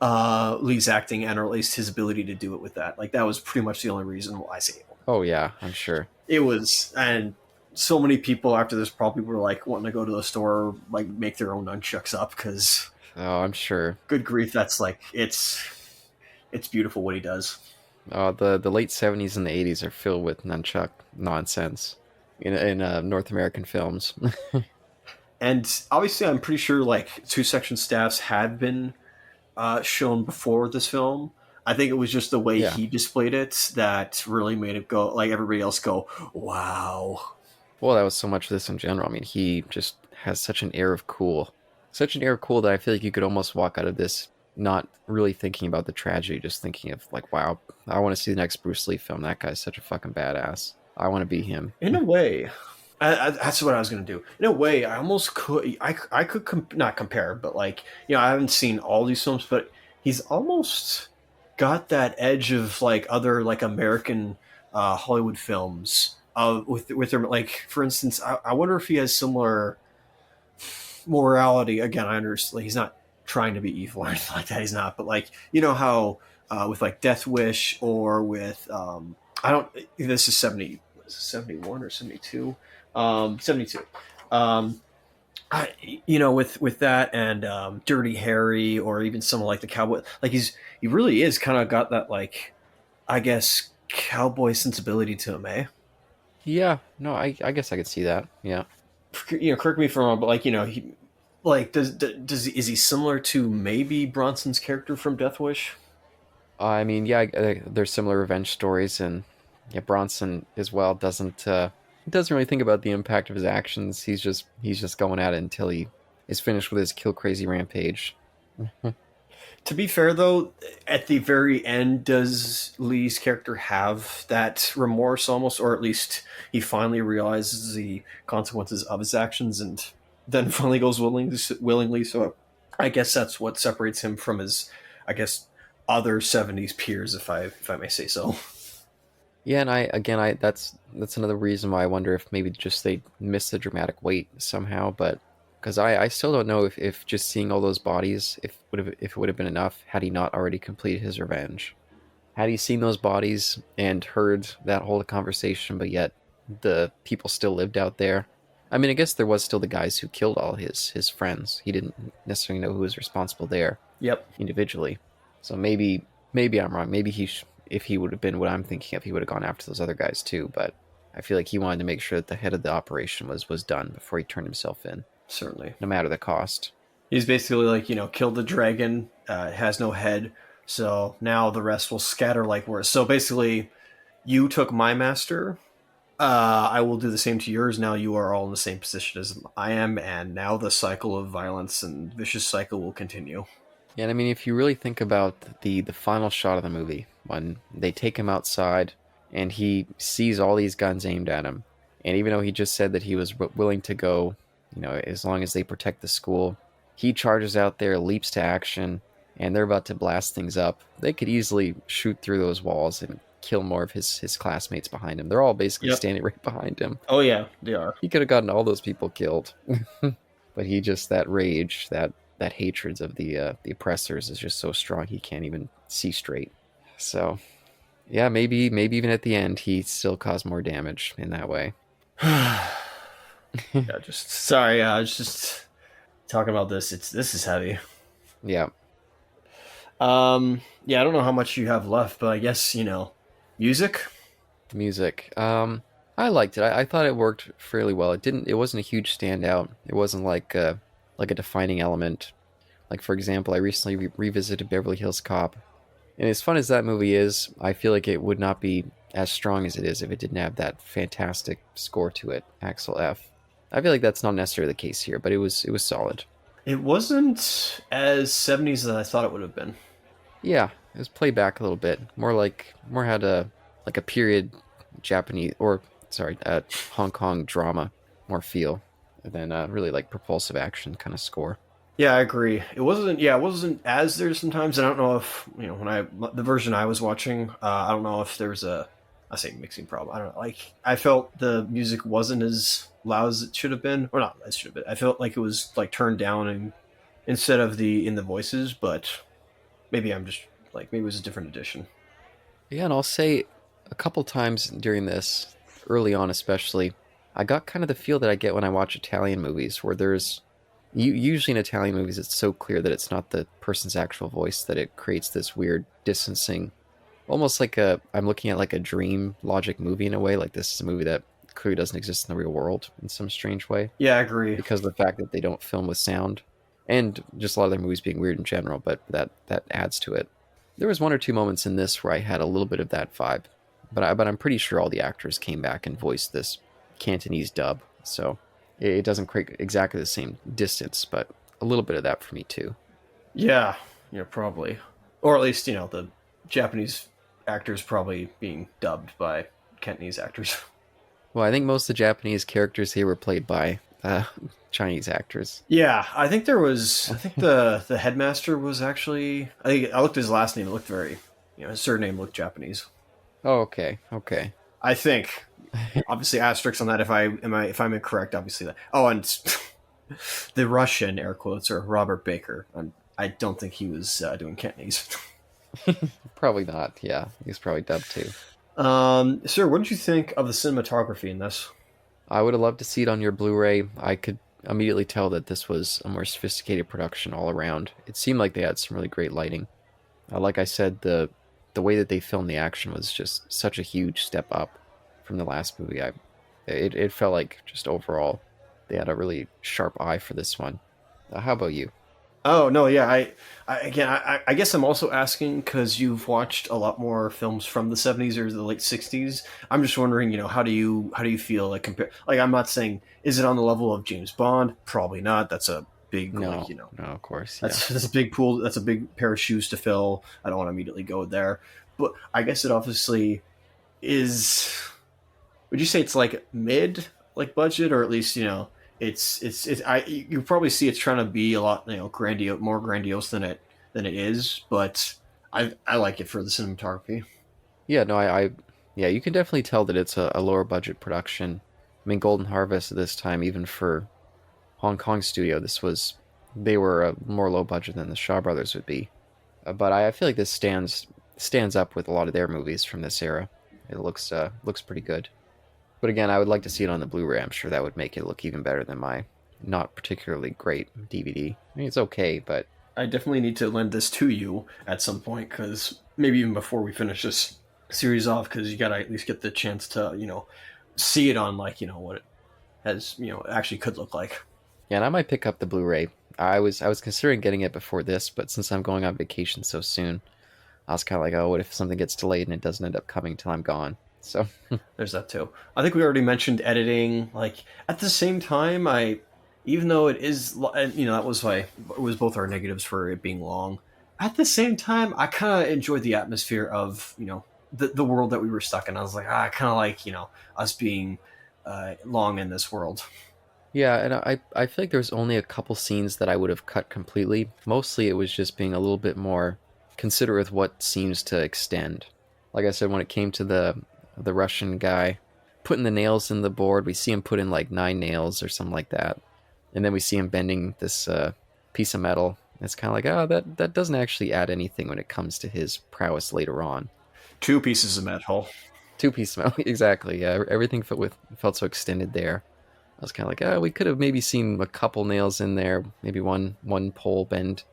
Lee's acting and or at least his ability to do it with that. Like that was pretty much the only reason why I say Oh yeah, I'm sure. it was. And so many people after this probably were like wanting to go to the store, like make their own nunchucks up because Oh, I'm sure. good grief, that's like it's beautiful what he does. The late '70s and the '80s are filled with nunchuck nonsense in North American films. And obviously, I'm pretty sure like two section staffs had been shown before this film. I think it was just the way Yeah. he displayed it that really made it go like everybody else go, wow. Well, that was so much of this in general. I mean, he just has such an air of cool, such an air of cool that I feel like you could almost walk out of this not really thinking about the tragedy, just thinking of like, wow, I want to see the next Bruce Lee film. That guy's such a fucking badass. I want to be him. In a way, that's what I was gonna do. In a way, I almost could. I could not compare, but like I haven't seen all these films, but he's almost got that edge of like other like American Hollywood films. With their like, for instance, I wonder if he has similar morality. Again, I understand he's not trying to be evil or anything like that. He's not, but like how with like Death Wish or with I don't. This is 71 or 72, 72. Um, with that and Dirty Harry or even some like the cowboy, like he really is kind of got that like I guess cowboy sensibility to him, eh? Yeah, no, I guess I could see that. Yeah. Correct me if I'm wrong, but like he like does is he similar to maybe Bronson's character from Death Wish? I mean, yeah, there's similar revenge stories, and yeah, Bronson as well doesn't really think about the impact of his actions. He's just going at it until he is finished with his kill crazy rampage. To be fair, though, at the very end, does Lee's character have that remorse almost, or at least he finally realizes the consequences of his actions and then finally goes willingly? So I guess that's what separates him from his, I guess, other '70s peers, if I may say so. Yeah, and I that's another reason why I wonder if maybe just they missed the dramatic weight somehow, but because I still don't know if just seeing all those bodies if it would have been enough had he not already completed his revenge. Had he seen those bodies and heard that whole conversation, but yet the people still lived out there. I mean, I guess there was still the guys who killed all his friends. He didn't necessarily know who was responsible there Yep, individually. So maybe I'm wrong. Maybe if he would have been what I'm thinking of, he would have gone after those other guys too. But I feel like he wanted to make sure that the head of the operation was done before he turned himself in, certainly. no matter the cost. He's basically like killed the dragon. It has no head, so now the rest will scatter like worse. So basically, you took my master. I will do the same to yours. Now you are all in the same position as I am, and now the cycle of violence and vicious cycle will continue. Yeah, and I mean, if you really think about the final shot of the movie, when they take him outside and he sees all these guns aimed at him, and even though he just said that he was willing to go, as long as they protect the school, he charges out there, leaps to action, and they're about to blast things up. They could easily shoot through those walls and kill more of his classmates behind him. They're all basically Yep. standing right behind him. Oh yeah, they are. He could have gotten all those people killed, but he just that rage, that hatred of the oppressors is just so strong he can't even see straight. So yeah, maybe even at the end he still caused more damage in that way. Yeah, just sorry. I was just talking about this. This is heavy. Yeah, Yeah, I don't know how much you have left, but I guess music. the music. I liked it. I thought it worked fairly well. It wasn't a huge standout. It wasn't like a defining element. Like for example, I recently revisited Beverly Hills Cop, and as fun as that movie is, I feel like it would not be as strong as it is if it didn't have that fantastic score to it, Axel F. I feel like that's not necessarily the case here, but it was solid. It wasn't as 70s as I thought it would have been. Yeah, it was played back a little bit, more had a like a period Japanese or sorry, Hong Kong drama more feel than really like propulsive action kind of score. Yeah, I agree. It wasn't. Yeah, it wasn't as there sometimes. I don't know if when the version I was watching. I don't know if there was a I say mixing problem. I don't know. Like I felt the music wasn't as loud as it should have been, or not as should have been. I felt like it was like turned down and instead of the in the voices. But maybe I'm just like maybe it was a different edition. Yeah, and I'll say a couple times during this, early on especially, I got kind of the feel that I get when I watch Italian movies, where there's usually in Italian movies it's so clear that it's not the person's actual voice that it creates this weird distancing, almost like I'm looking at like a dream logic movie in a way. Like this is a movie that clearly doesn't exist in the real world in some strange way Yeah, I agree. because of the fact that they don't film with sound, and just a lot of their movies being weird in general. But that adds to it. There was one or two moments in this where I had a little bit of that vibe, but I'm pretty sure all the actors came back and voiced this Cantonese dub, so it doesn't create exactly the same distance, but a little bit of that for me too. Yeah, yeah, probably, or at least the Japanese actors probably being dubbed by Cantonese actors. Well, I think most of the Japanese characters here were played by Chinese actors. Yeah, I think there was. I think the headmaster was actually. I looked at his last name. It looked very. His surname looked Japanese. Oh, okay, okay. I think. Obviously, asterisks on that. If I'm incorrect, obviously that. Oh, and the Russian air quotes are Robert Baker. I don't think he was doing Cantonese. Probably not. Yeah, he's probably dubbed too. Sir, what did you think of the cinematography in this? I would have loved to see it on your Blu-ray. I could immediately tell that this was a more sophisticated production all around. It seemed like they had some really great lighting. Like I said, the way that they filmed the action was just such a huge step up from the last movie. It felt like just overall they had a really sharp eye for this one. How about you? Oh no, yeah. I guess I'm also asking because you've watched a lot more films from the '70s or the late '60s. I'm just wondering, how do you feel like compare? Like, I'm not saying is it on the level of James Bond? Probably not. That's a big No, no, of course, yeah. that's a big pool. That's a big pair of shoes to fill. I don't want to immediately go there, but I guess it obviously is. Would you say it's like mid like budget, or at least it's I you probably see it's trying to be a lot grandiose, more grandiose than it is, but I like it for the cinematography. Yeah, no, yeah, you can definitely tell that it's a lower budget production. I mean, Golden Harvest at this time, even for Hong Kong studio, they were more low budget than the Shaw Brothers would be. But I feel like this stands up with a lot of their movies from this era. It looks pretty good. But again, I would like to see it on the Blu-ray. I'm sure that would make it look even better than my not particularly great DVD. I mean, it's okay, but I definitely need to lend this to you at some point because maybe even before we finish this series off, because you gotta at least get the chance to see it on like what it has actually could look like. yeah, and I might pick up the Blu-ray. I was considering getting it before this, but since I'm going on vacation so soon, I was kind of like, oh, what if something gets delayed and it doesn't end up coming till I'm gone? So There's that too. I think we already mentioned editing. Like at the same time, even though it is, that was why it was both our negatives for it being long. At the same time, I kind of enjoyed the atmosphere of the world that we were stuck in. I was like, I kind of like us being long in this world. yeah, and I feel like there's only a couple scenes that I would have cut completely. Mostly it was just being a little bit more considerate with what scenes to extend. Like I said, when it came to the Russian guy putting the nails in the board, we see him put in like 9 nails or something like that, and then we see him bending this piece of metal. It's kind of like, oh, that doesn't actually add anything when it comes to his prowess later on. Two pieces of metal. 2 piece of metal, exactly. Yeah, everything felt so extended there. I was kind of like, oh, we could have maybe seen a couple nails in there, maybe one pole bent.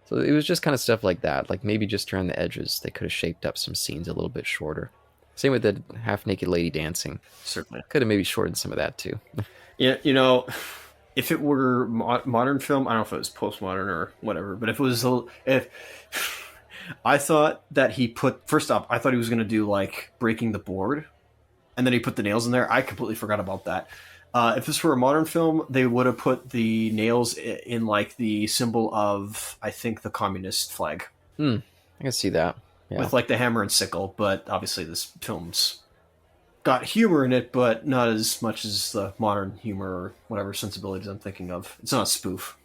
So it was just kind of stuff like that. Like maybe just around the edges, they could have shaped up some scenes a little bit shorter. Same with the half naked lady dancing. Certainly. Could have maybe shortened some of that too. Yeah, if it were modern film, I don't know if it was postmodern or whatever, but if it was if I thought that he put first off, I thought he was going to do like breaking the board, and then he put the nails in there. I completely forgot about that. If this were a modern film, they would have put the nails in like the symbol of, I think, the communist flag I can see that. Yeah. with like the hammer and sickle. But obviously, this film's got humor in it, but not as much as the modern humor or whatever sensibilities I'm thinking of. It's not a spoof.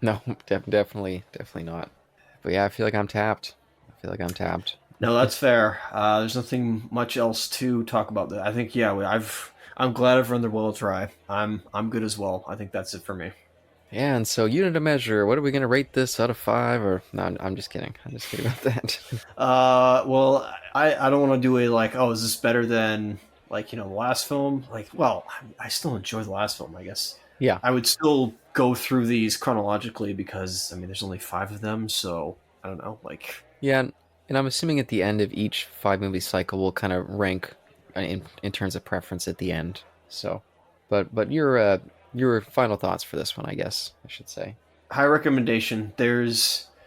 No, definitely not. But yeah, I feel like I'm tapped. I feel like I'm tapped. No, that's fair. There's nothing much else to talk about. That I think, yeah, I'm glad I've run the well try. I'm good as well. I think that's it for me. Yeah, and so unit of measure, what are we gonna rate this out of 5? Or no, I'm just kidding. I'm just kidding about that. Well, I don't want to do a like, oh, is this better than like the last film? Like, well, I still enjoy the last film. I guess Yeah. I would still go through these chronologically because I mean, there's only 5 of them, so I don't know. Like, Yeah, and I'm assuming at the end of each 5 movie cycle we'll kind of rank in terms of preference at the end. So, but your final thoughts for this one, I guess I should say. high recommendation.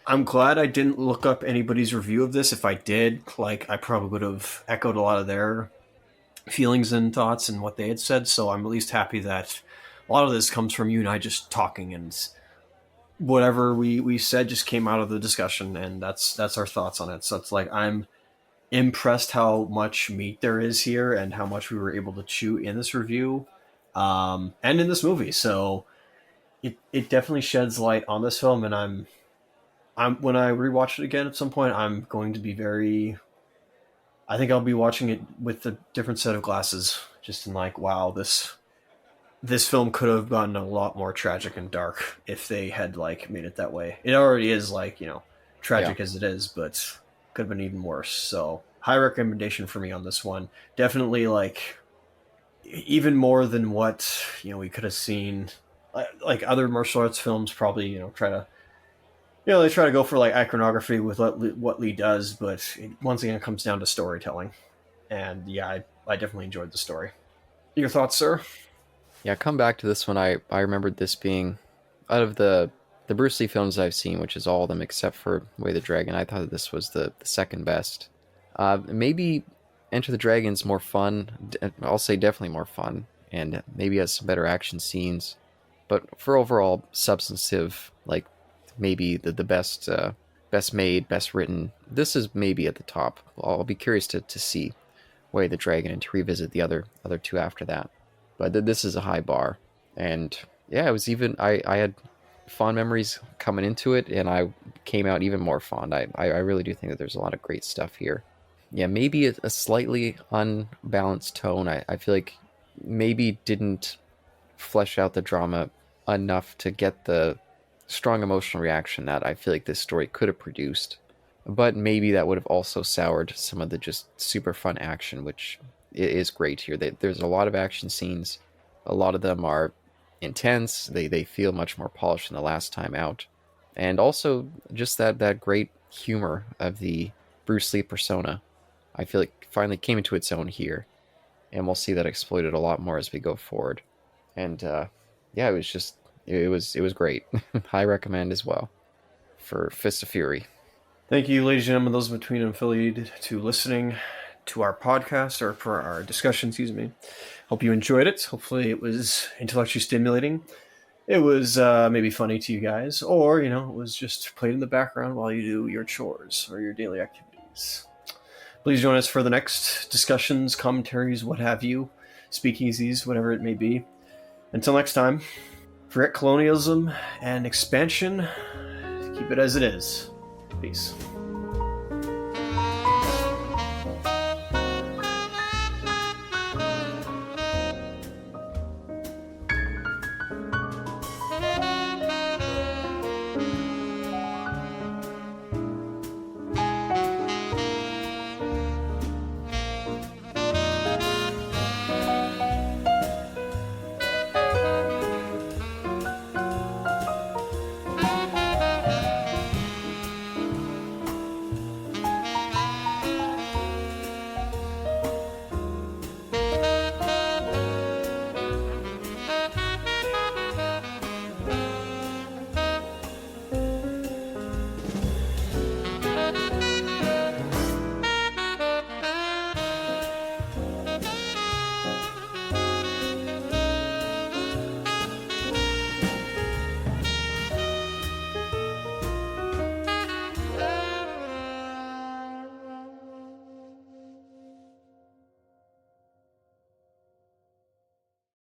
I'm glad I didn't look up anybody's review of this. If I did, like, I probably would have echoed a lot of their feelings and thoughts and what they had said. So I'm at least happy that a lot of this comes from you and I just talking, and whatever we said just came out of the discussion, and that's our thoughts on it. So it's like I'm impressed how much meat there is here and how much we were able to chew in this review, and in this movie. So it definitely sheds light on this film, and I'm when I rewatch it again at some point, I'm going to be very. I think I'll be watching it with a different set of glasses, just in like, wow, this film could have gotten a lot more tragic and dark if they had like made it that way. It already is like Yeah. tragic as it is, but could have been even worse. So high recommendation for me on this one. Definitely like even more than what we could have seen. Like other martial arts films, probably try to they try to go for like iconography with what Lee does, but once again it comes down to storytelling. And yeah, I definitely enjoyed the story. Your thoughts, sir? Yeah, come back to this one. I remembered this being out of the Bruce Lee films I've seen, which is all of them except for Way of the Dragon. I thought that this was the second best. Maybe Enter the Dragon's more fun. I'll say definitely more fun, and maybe has some better action scenes. But for overall substantive, like maybe the best best made, best written, this is maybe at the top. I'll be curious to see Way of the Dragon and to revisit the other two after that. But this is a high bar, and yeah, it was even I had fond memories coming into it, and I came out even more fond. I really do think that there's a lot of great stuff here. Yeah, maybe a slightly unbalanced tone. I feel like maybe didn't flesh out the drama enough to get the strong emotional reaction that I feel like this story could have produced. But maybe that would have also soured some of the just super fun action, which is great here. There's a lot of action scenes. A lot of them are intense. They feel much more polished than the last time out. And also just that great humor of the Bruce Lee persona. I feel like finally came into its own here. And we'll see that exploited a lot more as we go forward. And yeah, it was great. I recommend as well for Fist of Fury. Thank you, ladies and gentlemen, those between and affiliated to listening to our podcast or for our discussion, excuse me. Hope you enjoyed it. Hopefully it was intellectually stimulating. It was maybe funny to you guys, or, it was just played in the background while you do your chores or your daily activities. Please join us for the next discussions, commentaries, what have you, speakeasies, whatever it may be. Until next time, forget colonialism and expansion. Keep it as it is. Peace.